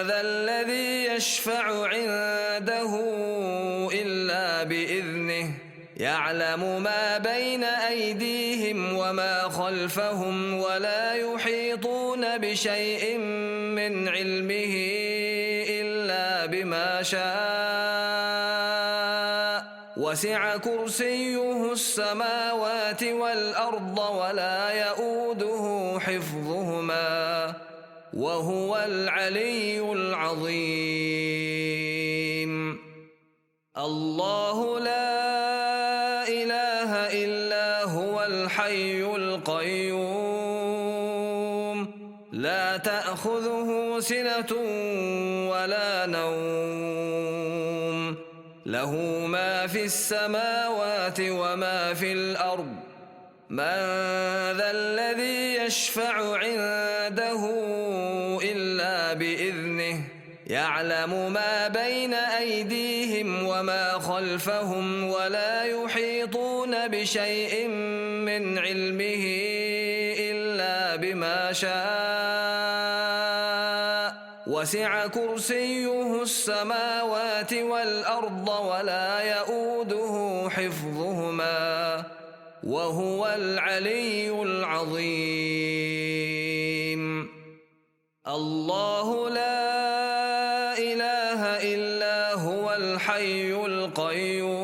ذا الذي يشفع عنده إلا بإذنه يعلم ما بين أيديهم وما خلفهم ولا يحيطون بشيء من علمه إلا بما شاء وسع كرسيه السماوات والأرض ولا يؤوده حفظهما وهو العلي العظيم الله لا إله إلا هو الحي القيوم لا تأخذه سنة ولا نوم له ما في السماوات وما في الأرض من ذا الذي يشفع عنده إلا بإذنه يعلم ما بين أيديهم وما خلفهم ولا يحيطون بشيء من علمه إلا بما شاء وسع كرسيه السماوات والأرض ولا يؤوده حفظهما وهو العلي العظيم الله لا إله إلا هو الحي القيوم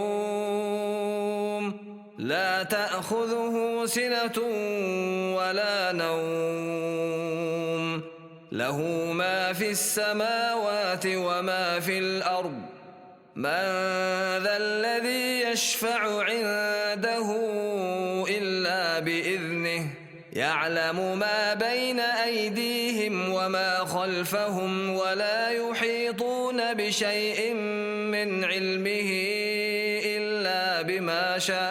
لا تأخذه سنة ولا نوم له ما في السماوات وما في الأرض من ذا الذي يشفع عنده إلا بإذنه يعلم ما بين أيديهم وما خلفهم ولا يحيطون بشيء من علمه إلا بما شاء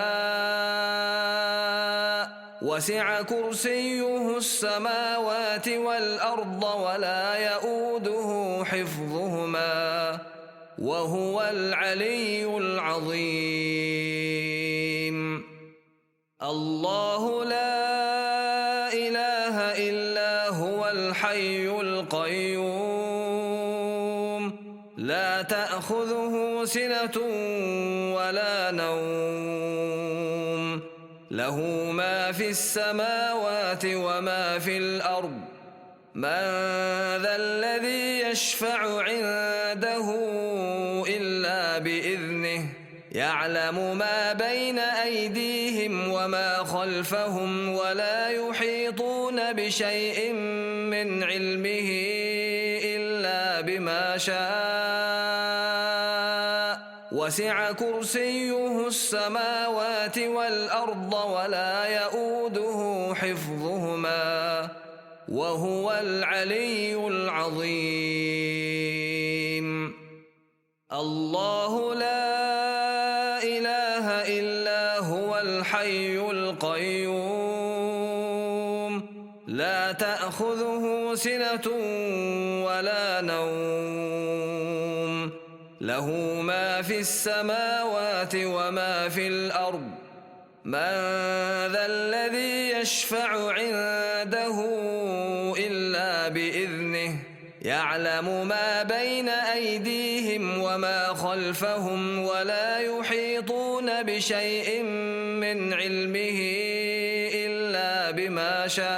وسع كرسيه السماوات والأرض ولا يؤوده حفظهما وهو العلي العظيم الله لا إله إلا هو الحي القيوم لا تأخذه سنة ولا نوم له ما في السماوات وما في الأرض من ذا الذي يشفع عنده إلا بإذنه يعلم ما بين أيديهم وما خلفهم ولا يحيطون بشيء من علمه إلا بما شاء وسع كرسيه السماوات والأرض ولا يؤوده حفظهما وهو العلي العظيم الله لا إله إلا هو الحي القيوم لا تأخذه سنة ولا نوم له ما في السماوات وما في الأرض من ذا الذي يشفع عنده إلا بإذنه يعلم ما بين أيديهم وما خلفهم ولا يحيطون بشيء من علمه إلا بما شاء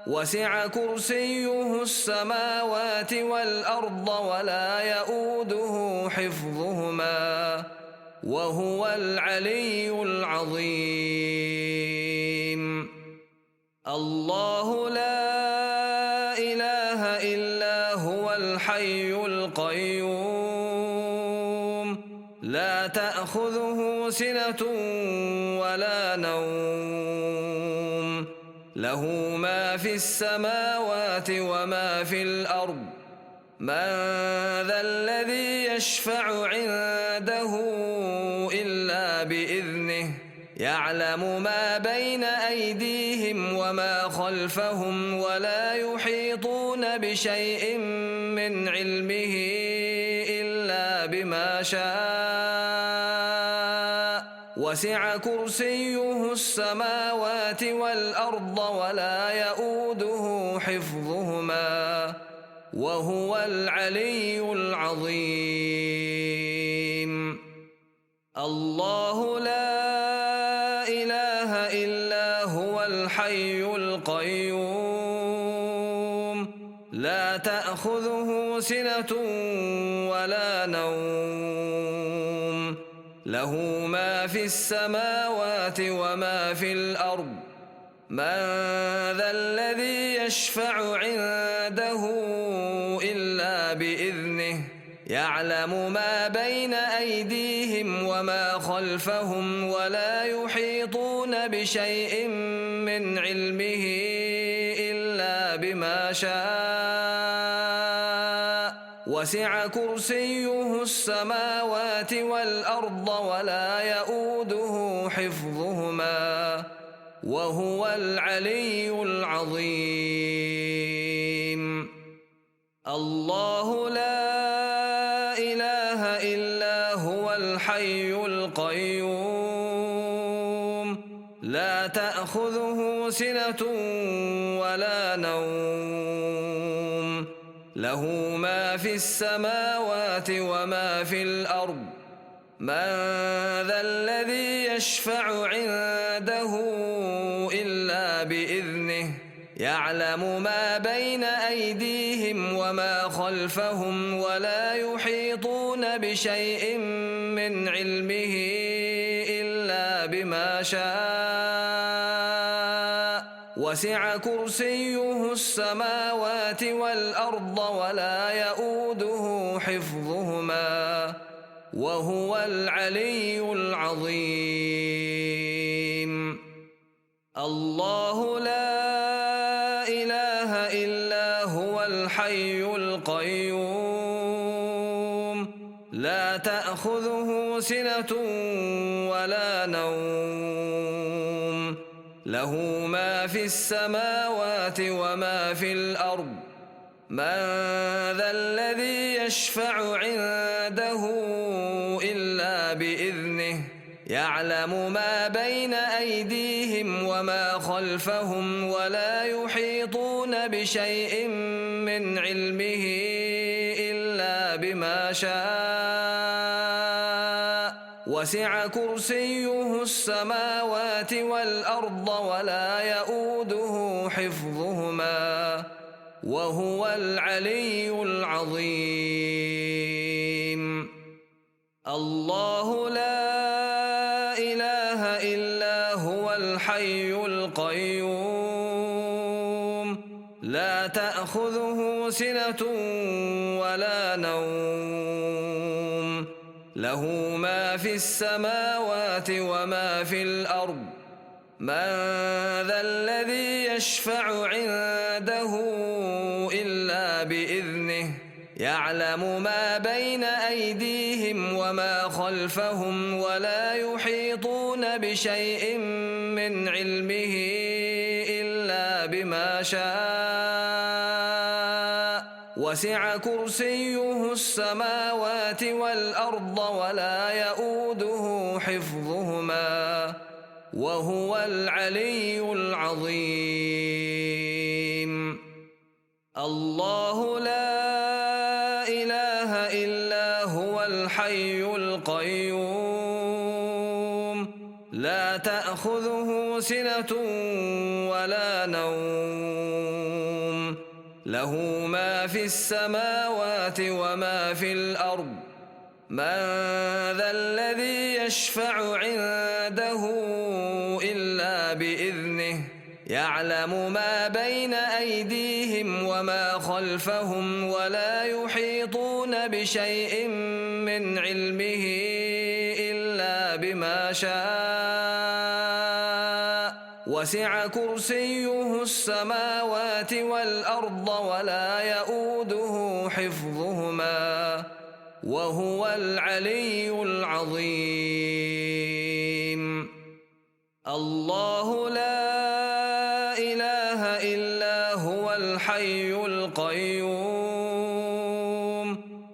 وسع كرسيه السماوات والأرض ولا يؤوده حفظهما وهو العلي العظيم الله لا إله إلا هو الحي القيوم لا تأخذه سنة ولا نوم له ما في السماوات وما في الأرض من ذا الذي يشفع عنده إلا بإذنه يعلم ما بين أيديهم وما خلفهم ولا يحيطون بشيء من علمه إلا بما شاء وسع كرسيه السماوات والأرض ولا يؤوده حفظهما وهو العلي العظيم الله لا إله إلا هو الحي القيوم لا تأخذه سنة ولا نوم له ما في السماوات وما في الأرض من ذا الذي يشفع عنده إلا بإذنه يعلم ما بين أيديهم وما خلفهم ولا يحيطون بشيء من علمه إلا بما شاء وسع كرسيه السماوات والأرض ولا يؤوده حفظهما وهو العلي العظيم الله لا إله إلا هو الحي القيوم لا تأخذه سنة ولا نوم له ما في السماوات وما في الأرض من ذا الذي يشفع عنده إلا بإذنه يعلم ما بين أيديهم وما خلفهم ولا يحيطون بشيء من علمه إلا بما شاء وسع كرسيه السماوات والأرض ولا يؤوده حفظهما وهو العلي العظيم الله لا إله إلا هو الحي القيوم لا تأخذه سنة ولا نوم له ما في السماوات وما في الأرض من ذا الذي يشفع عنده إلا بإذنه يعلم ما بين أيديهم وما خلفهم ولا يحيطون بشيء من علمه إلا بما شاء وسع كرسيه السماوات والأرض ولا يؤوده حفظهما وهو العلي العظيم الله لا إله إلا هو الحي القيوم لا تأخذه سنة ولا نوم له ما في السماوات وما في الأرض من ذا الذي يشفع عنده إلا بإذنه يعلم ما بين أيديهم وما خلفهم ولا يحيطون بشيء من علمه إلا بما شاء وسع كرسيه السماوات والأرض ولا يؤوده حفظهما وهو العلي العظيم الله لا إله إلا هو الحي القيوم لا تأخذه سنة ولا نوم له ما في السماوات وما في الأرض من ذا الذي يشفع عنده إلا بإذنه يعلم ما بين أيديهم وما خلفهم ولا يحيطون بشيء من علمه إلا بما شاء وسع كرسيه السماوات والأرض ولا يؤوده حفظهما وهو العلي العظيم الله لا إله إلا هو الحي القيوم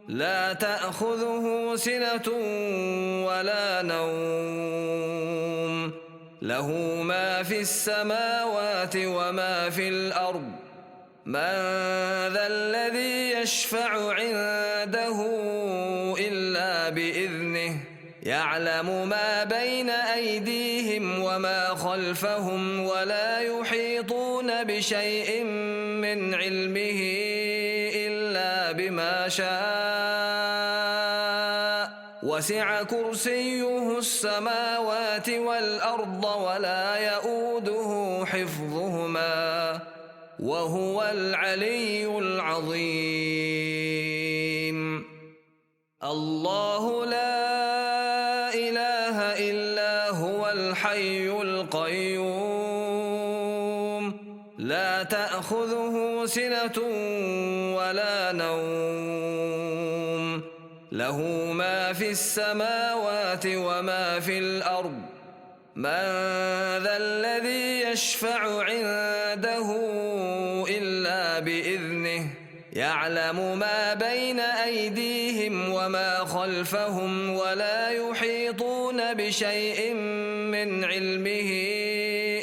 لا تأخذه سنة ولا نوم له ما في السماوات وما في الأرض من ذا الذي يشفع عنده إلا بإذنه يعلم ما بين أيديهم وما خلفهم ولا يحيطون بشيء من علمه إلا بما شاء وسع كرسيه السماوات والأرض ولا يؤوده حفظهما وهو العلي العظيم الله لا إله إلا هو الحي القيوم لا تأخذه سنة ولا نوم له ما في السماوات وما في الأرض من ذا الذي يشفع عنده إلا بإذنه يعلم ما بين أيديهم وما خلفهم ولا يحيطون بشيء من علمه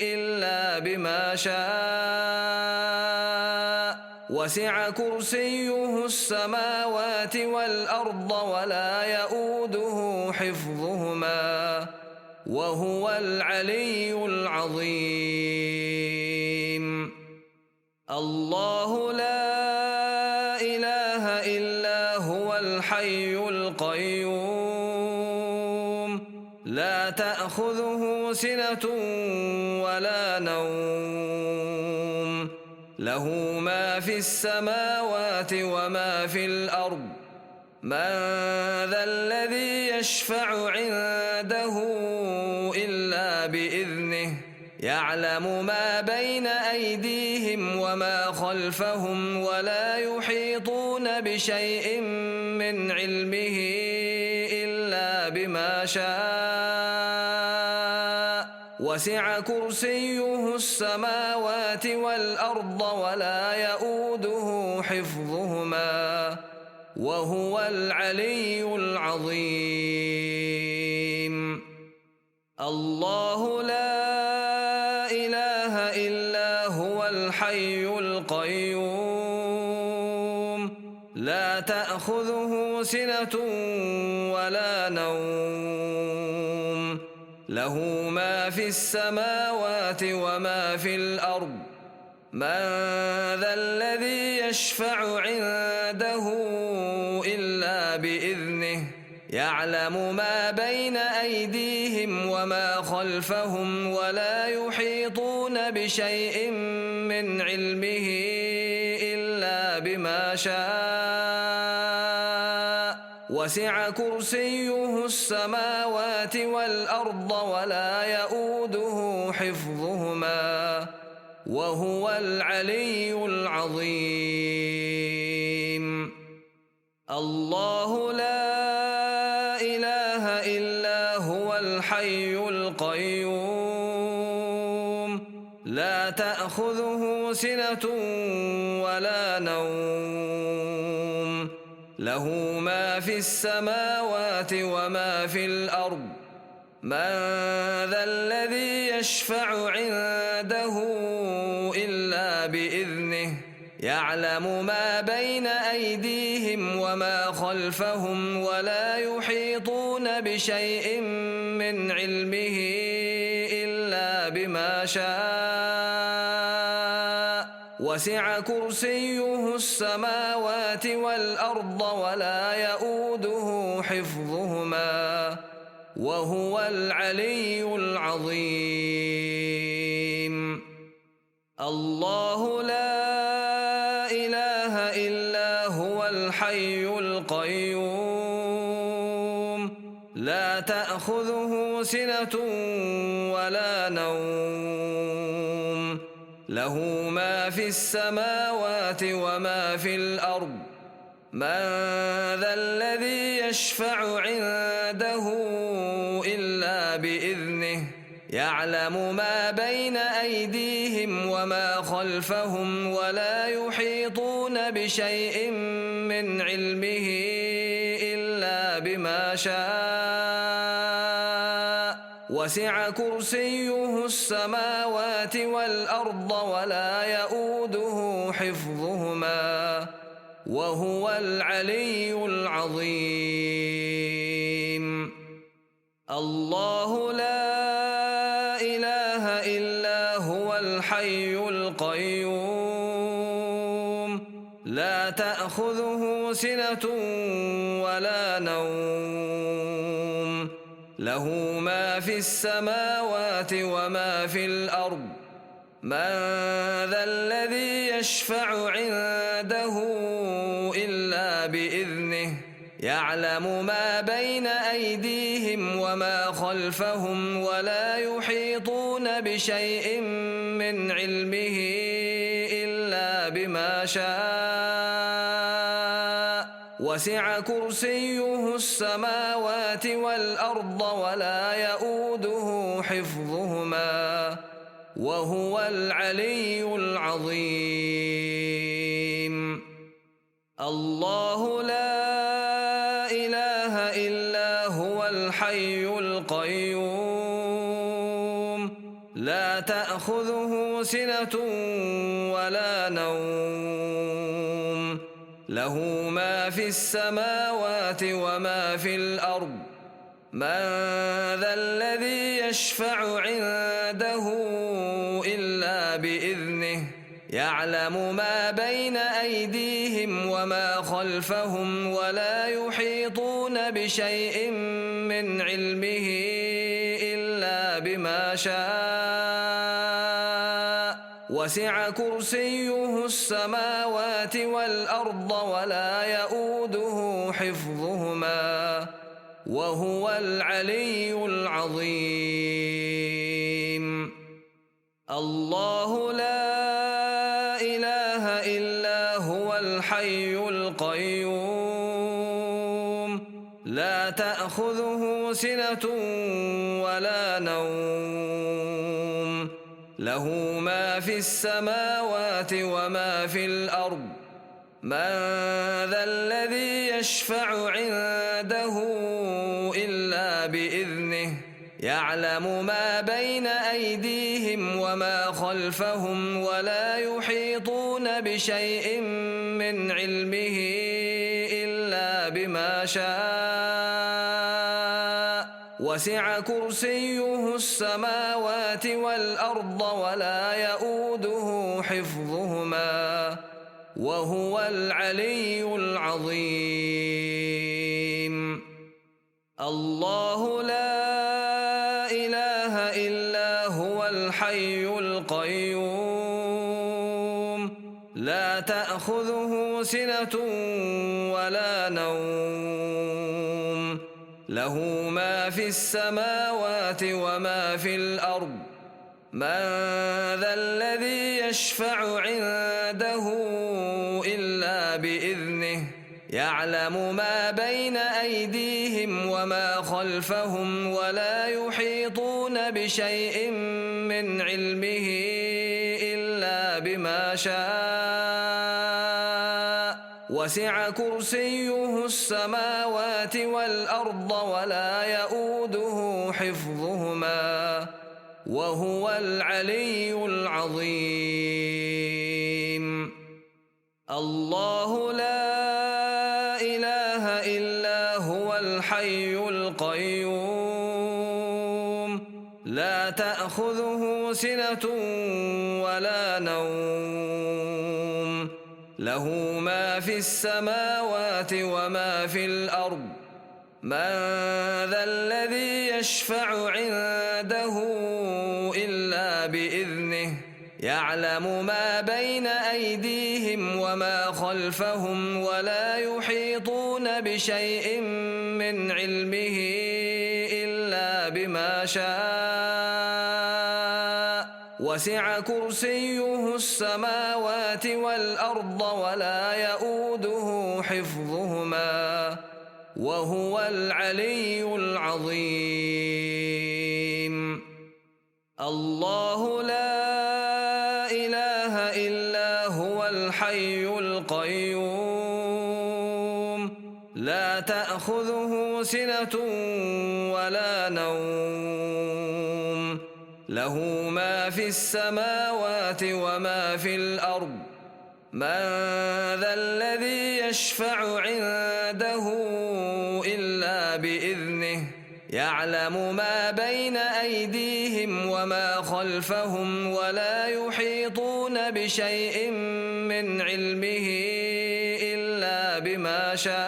إلا بما شاء وسع كرسيه السماوات والأرض ولا يؤوده حفظهما وهو العلي العظيم الله لا إله إلا هو الحي القيوم لا تأخذه سنة ولا نوم له ما في السماوات وما في الأرض من ذا الذي يشفع عنده إلا بإذنه يعلم ما بين أيديهم وما خلفهم ولا يحيطون بشيء من علمه إلا بما شاء وسع كرسيه السماوات والأرض ولا يؤوده حفظهما وهو العلي العظيم الله لا إله إلا هو الحي القيوم لا تأخذه سنة ولا نوم له ما في السماوات وما في الأرض من ذا الذي يشفع عنده إلا بإذنه يعلم ما بين أيديهم وما خلفهم ولا يحيطون بشيء من علمه إلا بما شاء وسع كرسيه السماوات والأرض ولا يؤوده حفظهما وهو العلي العظيم الله لا إله إلا هو الحي القيوم لا تأخذه سنة ولا نوم له ما في السماوات وما في الأرض من ذا الذي يشفع عنده إلا بإذنه يعلم ما بين أيديهم وما خلفهم ولا يحيطون بشيء من علمه إلا بما شاء وسع كرسيه السماوات والأرض ولا يؤوده حفظهما وهو العلي العظيم الله لا إله إلا هو الحي القيوم لا تأخذه سنة ولا نوم له ما في السماوات وما في الأرض من ذا الذي يشفع عنده إلا بإذنه يعلم ما بين أيديهم وما خلفهم ولا يحيطون بشيء من علمه إلا بما شاء وسع كرسيه السماوات والأرض ولا يؤوده حفظهما وهو العلي العظيم الله لا إله إلا هو الحي القيوم لا تأخذه سنة ولا نوم له ما في السماوات وما في الأرض من ذا الذي يشفع عنده إلا بإذنه يعلم ما بين أيديهم وما خلفهم ولا يحيطون بشيء من علمه إلا بما شاء وسع كرسيه السماوات والأرض ولا يؤوده حفظهما وهو العلي العظيم الله لا إله إلا هو الحي القيوم لا تأخذه سنة ولا نوم له ما في السماوات وما في الأرض من ذا الذي يشفع عنده إلا بإذنه يعلم ما بين أيديهم وما خلفهم ولا يحيطون بشيء من علمه إلا بما شاء وسع كرسيه السماوات والأرض ولا يؤوده حفظهما وهو العلي العظيم الله لا إله إلا هو الحي القيوم لا تأخذه سنة ولا نوم له ما في السماوات وما في الأرض من ذا الذي يشفع عنده إلا بإذنه يعلم ما بين أيديهم وما خلفهم ولا يحيطون بشيء من علمه إلا بما شاء وسع كرسيه السماوات والأرض ولا يؤوده حفظهما وهو العلي العظيم الله لا إله إلا هو الحي القيوم لا تأخذه سنة ولا نوم له ما في السماوات وما في الأرض من ذا الذي يشفع عنده إلا بإذنه يعلم ما بين أيديهم وما خلفهم ولا يحيطون بشيء من علمه إلا بما شاء وسع كرسيه السماوات والأرض ولا يؤوده حفظهما وهو العلي العظيم الله لا إله إلا هو الحي القيوم لا تأخذه سنة ولا نوم له ما في السماوات وما في الأرض من ذا الذي يشفع عنده إلا بإذنه يعلم ما بين أيديهم وما خلفهم ولا يحيطون بشيء من علمه إلا بما شاء وسع كرسيه السماوات والأرض ولا يؤوده حفظهما وهو العلي العظيم الله لا إله إلا هو الحي القيوم لا تأخذه سنة ولا نوم له ما في السماوات وما في الأرض من ذا الذي يشفع عنده إلا بإذنه يعلم ما بين أيديهم وما خلفهم ولا يحيطون بشيء من علمه إلا بما شاء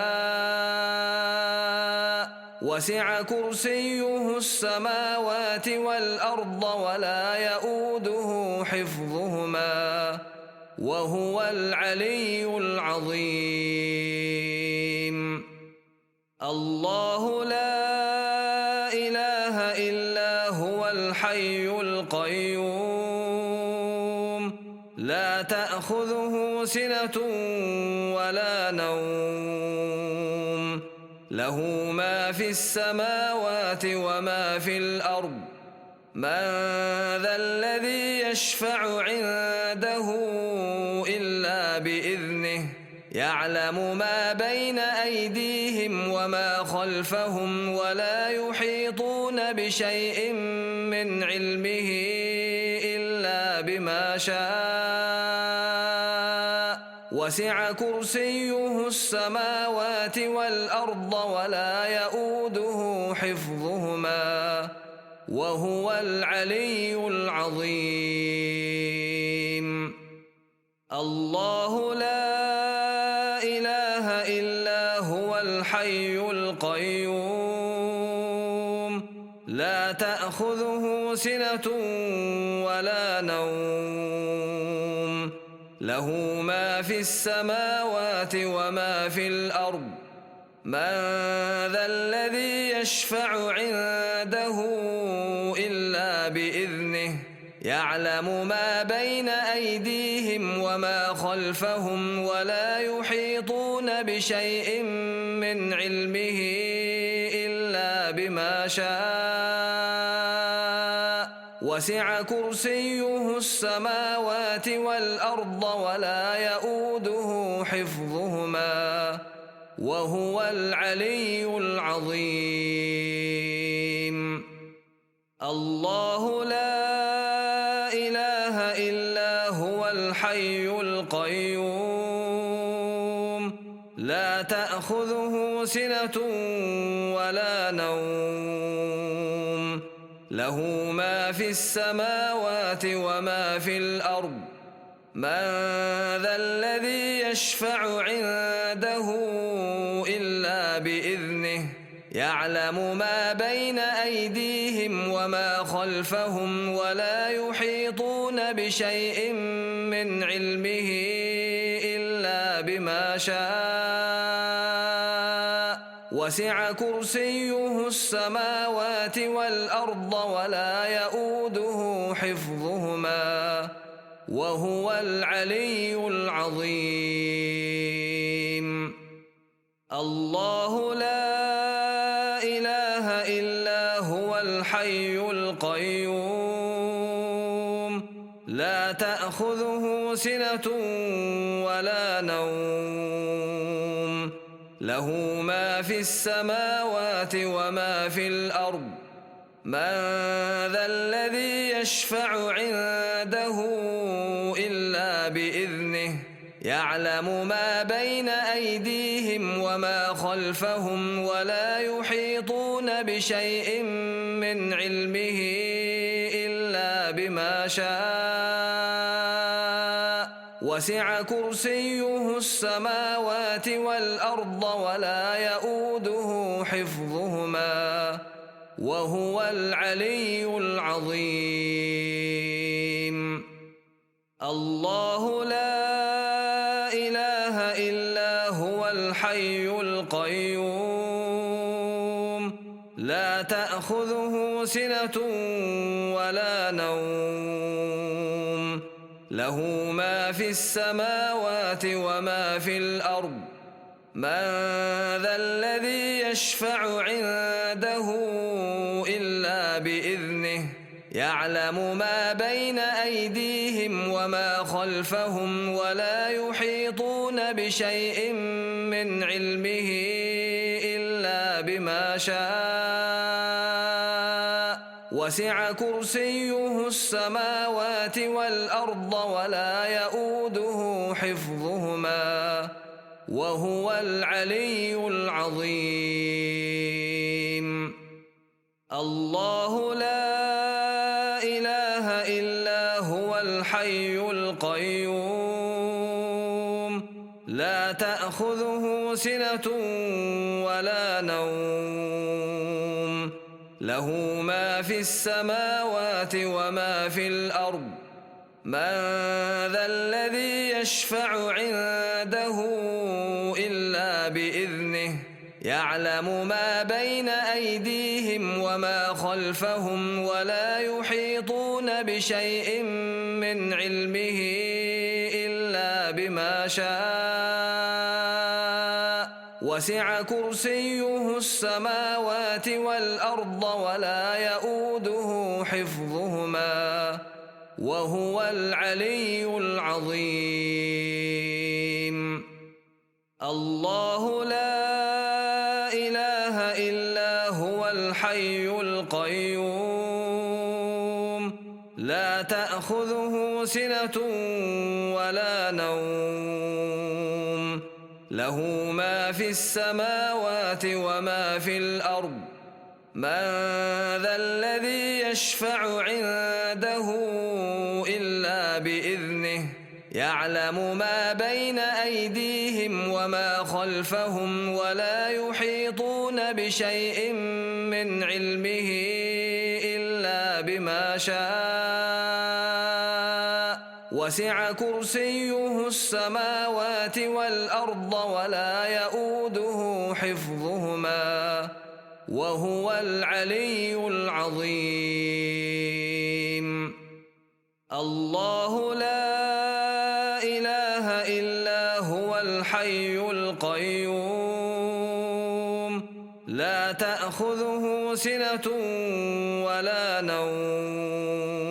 وسع كرسيه السماوات والأرض ولا يؤوده حفظهما وهو العلي العظيم الله لا إله إلا هو الحي القيوم لا تأخذه سنة ولا نوم له ما في السماوات وما في الأرض من ذا الذي يشفع عنده إلا بإذنه يعلم ما بين أيديهم وما خلفهم ولا يحيطون بشيء من علمه إلا بما شاء وسع كرسيه السماوات والأرض ولا يؤوده حفظهما وهو العلي العظيم الله لا إله إلا هو الحي القيوم لا تأخذه سنة ولا نوم له ما في السماوات وما في الأرض من ذا الذي يشفع عنده إلا بإذنه يعلم ما بين أيديهم وما خلفهم ولا يحيطون بشيء من علمه إلا بما شاء وسع كرسيه السماوات والأرض ولا يؤوده حفظهما وهو العلي العظيم الله لا إله إلا هو الحي القيوم لا تأخذه سنة ولا نوم له ما في السماوات وما في الأرض من ذا الذي يشفع عنده إلا بإذنه يعلم ما بين أيديهم وما خلفهم ولا يحيطون بشيء من علمه إلا بما شاء وسع كرسيه السماوات والأرض ولا يؤوده حفظهما وهو العلي العظيم الله لا إله إلا هو الحي القيوم لا تأخذه سنة ولا نوم له ما في السماوات وما في الأرض من ذا الذي يشفع عنده إلا بإذنه يعلم ما بين أيديهم وما خلفهم ولا يحيطون بشيء من علمه إلا بما شاء وسع كرسيه السماوات والأرض ولا يؤوده حفظهما وهو العلي العظيم الله لا إله إلا هو الحي القيوم لا تأخذه سنة ولا نوم له ما في السماوات وما في الأرض من ذا الذي يشفع عنده إلا بإذنه يعلم ما بين أيديهم وما خلفهم ولا يحيطون بشيء من علمه إلا بما شاء وسع كرسيه السماوات والأرض ولا يؤوده حفظهما وهو العلي العظيم الله لا إله إلا هو الحي القيوم لا تأخذه سنة ولا نوم له ما في السماوات وما في الأرض من ذا الذي يشفع عنده إلا بإذنه يعلم ما بين أيديهم وما خلفهم ولا يحيطون بشيء من علمه إلا بما شاء وسع كرسيه السماوات والأرض ولا يؤوده حفظهما وهو العلي العظيم الله لا إله إلا هو الحي القيوم لا تأخذه سنة ولا نوم له ما في السماوات وما في الأرض من ذا الذي يشفع عنده إلا بإذنه يعلم ما بين أيديهم وما خلفهم ولا يحيطون بشيء من علمه إلا بما شاء وسع كرسيه السماوات والأرض ولا يؤوده حفظهما وهو العلي العظيم الله لا إله إلا هو الحي القيوم لا تأخذه سنة ولا نوم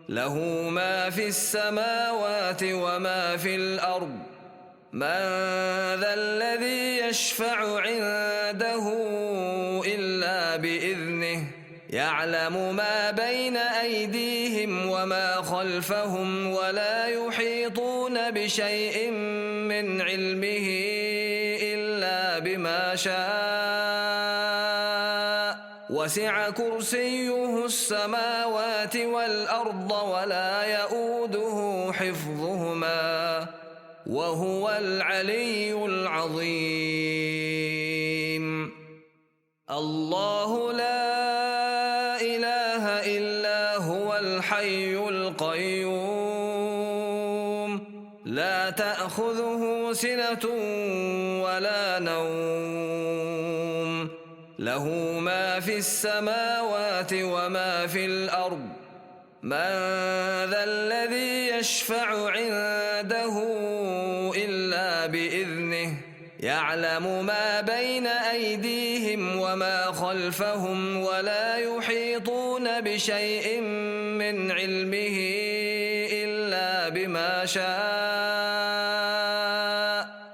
له ما في السماوات وما في الأرض من ذا الذي يشفع عنده إلا بإذنه يعلم ما بين أيديهم وما خلفهم ولا يحيطون بشيء من علمه إلا بما شاء وسع كرسيه السماوات والأرض ولا يؤوده حفظهما وهو العلي العظيم الله لا إله إلا هو الحي القيوم لا تأخذه سنة ولا نوم له ما في السماوات وما في الأرض من ذا الذي يشفع عنده إلا بإذنه يعلم ما بين أيديهم وما خلفهم ولا يحيطون بشيء من علمه إلا بما شاء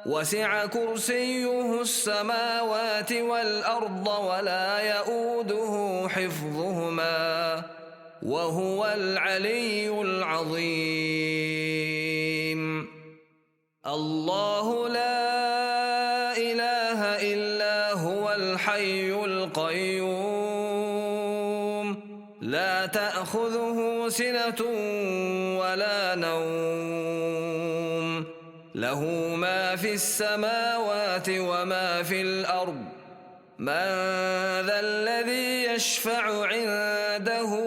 وسع كرسيه السماوات والأرض ولا يؤوده حفظهما وهو العلي العظيم الله لا إله إلا هو الحي القيوم لا تأخذه سنة ولا نوم له ما في السماوات وما في الأرض من ذا الذي يشفع عنده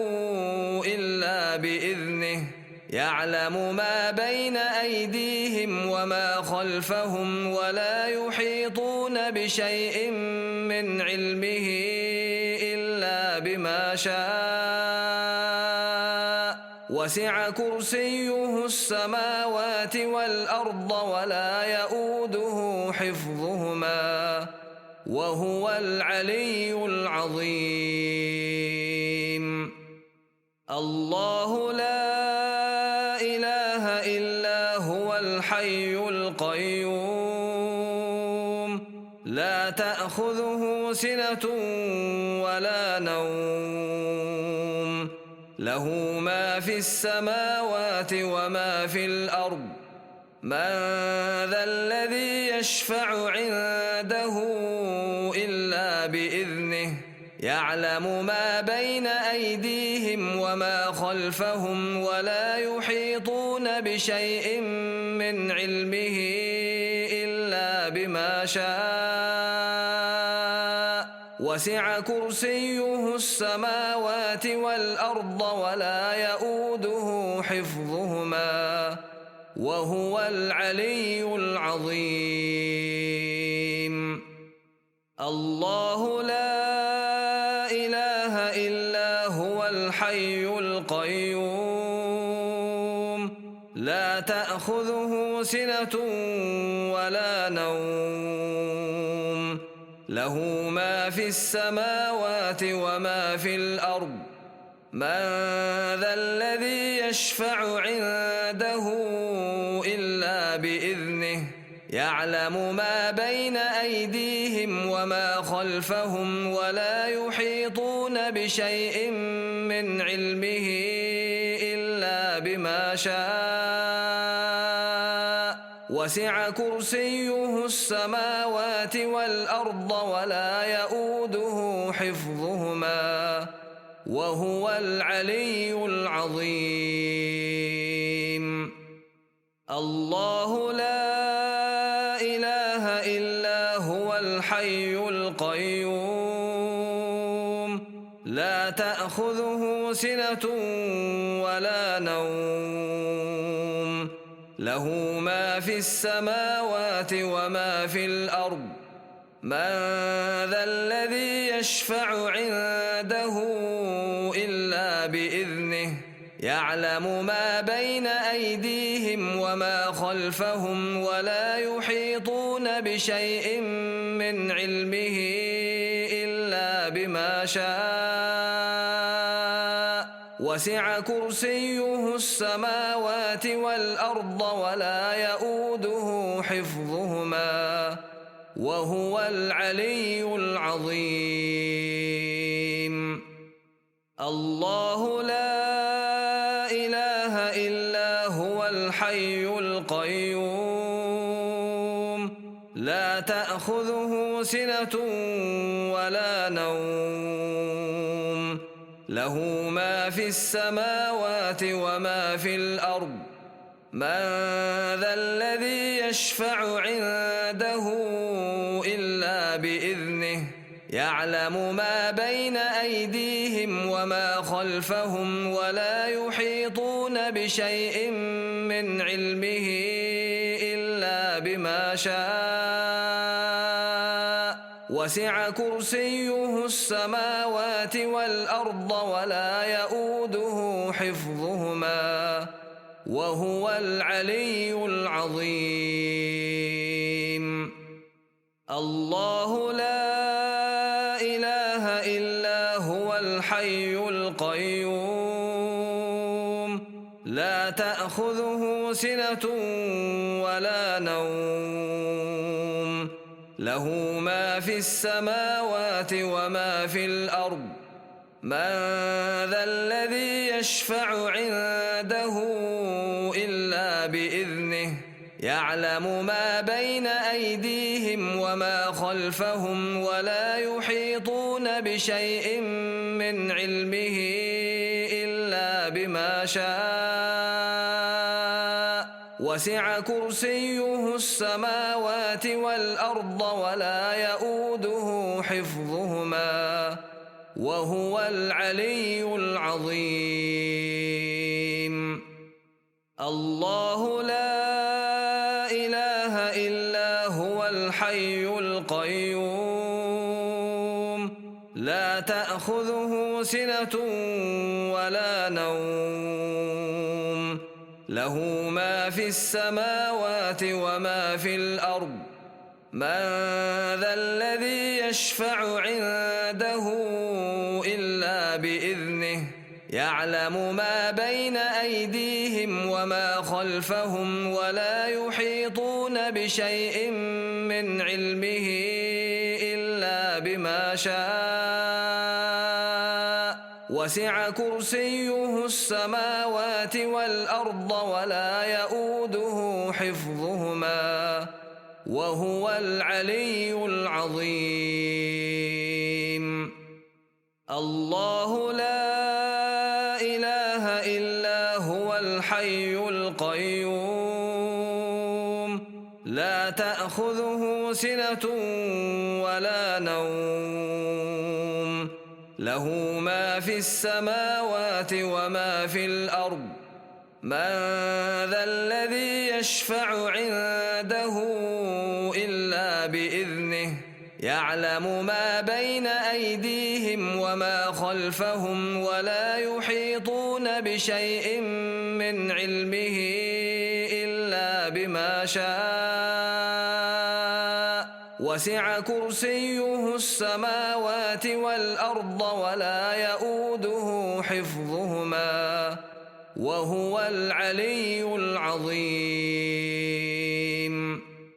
إلا بإذنه يعلم ما بين أيديهم وما خلفهم ولا يحيطون بشيء من علمه إلا بما شاء وسع كرسيه السماوات والأرض ولا يؤوده حفظهما وهو العلي العظيم الله لا إله إلا هو الحي القيوم لا تأخذه سنة ولا نوم له ما في السماوات وما في الأرض من ذا الذي يشفع عنده إلا بإذنه يعلم ما بين أيديهم وما خلفهم ولا يحيطون بشيء من علمه إلا بما شاء وسع كرسيه السماوات والأرض ولا يؤوده حفظهما وهو العلي العظيم الله لا إله إلا هو الحي القيوم لا تأخذه سنة ولا نوم له ما في السماوات وما في الأرض من ذا الذي يشفع عنده إلا بإذنه يعلم ما بين أيديهم وما خلفهم ولا يحيطون بشيء من علمه إلا بما شاء وسع كرسيه السماوات والأرض ولا يؤوده حفظهما وهو العلي العظيم الله لا إله إلا هو الحي القيوم لا تأخذه سنة ولا نوم له ما في السماوات وما في الأرض من ذا الذي يشفع عنده إلا بإذنه يعلم ما بين أيديهم وما خلفهم ولا يحيطون بشيء من علمه إلا بما شاء وسع كرسيه السماوات والأرض ولا يؤوده حفظهما وهو العلي العظيم الله لا إله إلا هو الحي القيوم لا تأخذه سنة ولا نوم له ما في السماوات وما في الأرض من ذا الذي يشفع عنده إلا بإذنه يعلم ما بين أيديهم وما خلفهم ولا يحيطون بشيء من علمه إلا بما شاء وسع كرسيه السماوات والأرض ولا يؤوده حفظهما وهو العلي العظيم الله لا إله إلا هو الحي القيوم لا تأخذه سنة ولا نوم له ما في السماوات وما في الأرض من ذا الذي يشفع عنده إلا بإذنه يعلم ما بين أيديهم وما خلفهم ولا يحيطون بشيء من علمه إلا بما شاء وسع كرسيه السماوات والأرض ولا يؤوده حفظهما وهو العلي العظيم الله لا إله إلا هو الحي القيوم لا تأخذه سنة ولا نوم له ما في السماوات وما في الأرض من ذا الذي يشفع عنده إلا بإذنه يعلم ما بين أيديهم وما خلفهم ولا يحيطون بشيء من علمه إلا بما شاء وسع كرسيه السماوات والأرض ولا يؤوده حفظهما وهو العلي العظيم الله لا إله إلا هو الحي القيوم لا تأخذه سنة ولا نوم له ما في السماوات وما في الأرض من ذا الذي يشفع عنده إلا بإذنه يعلم ما بين أيديهم وما خلفهم ولا يحيطون بشيء من علمه إلا بما شاء وسع كرسيه السماوات والأرض ولا يؤوده حفظهما وهو العلي العظيم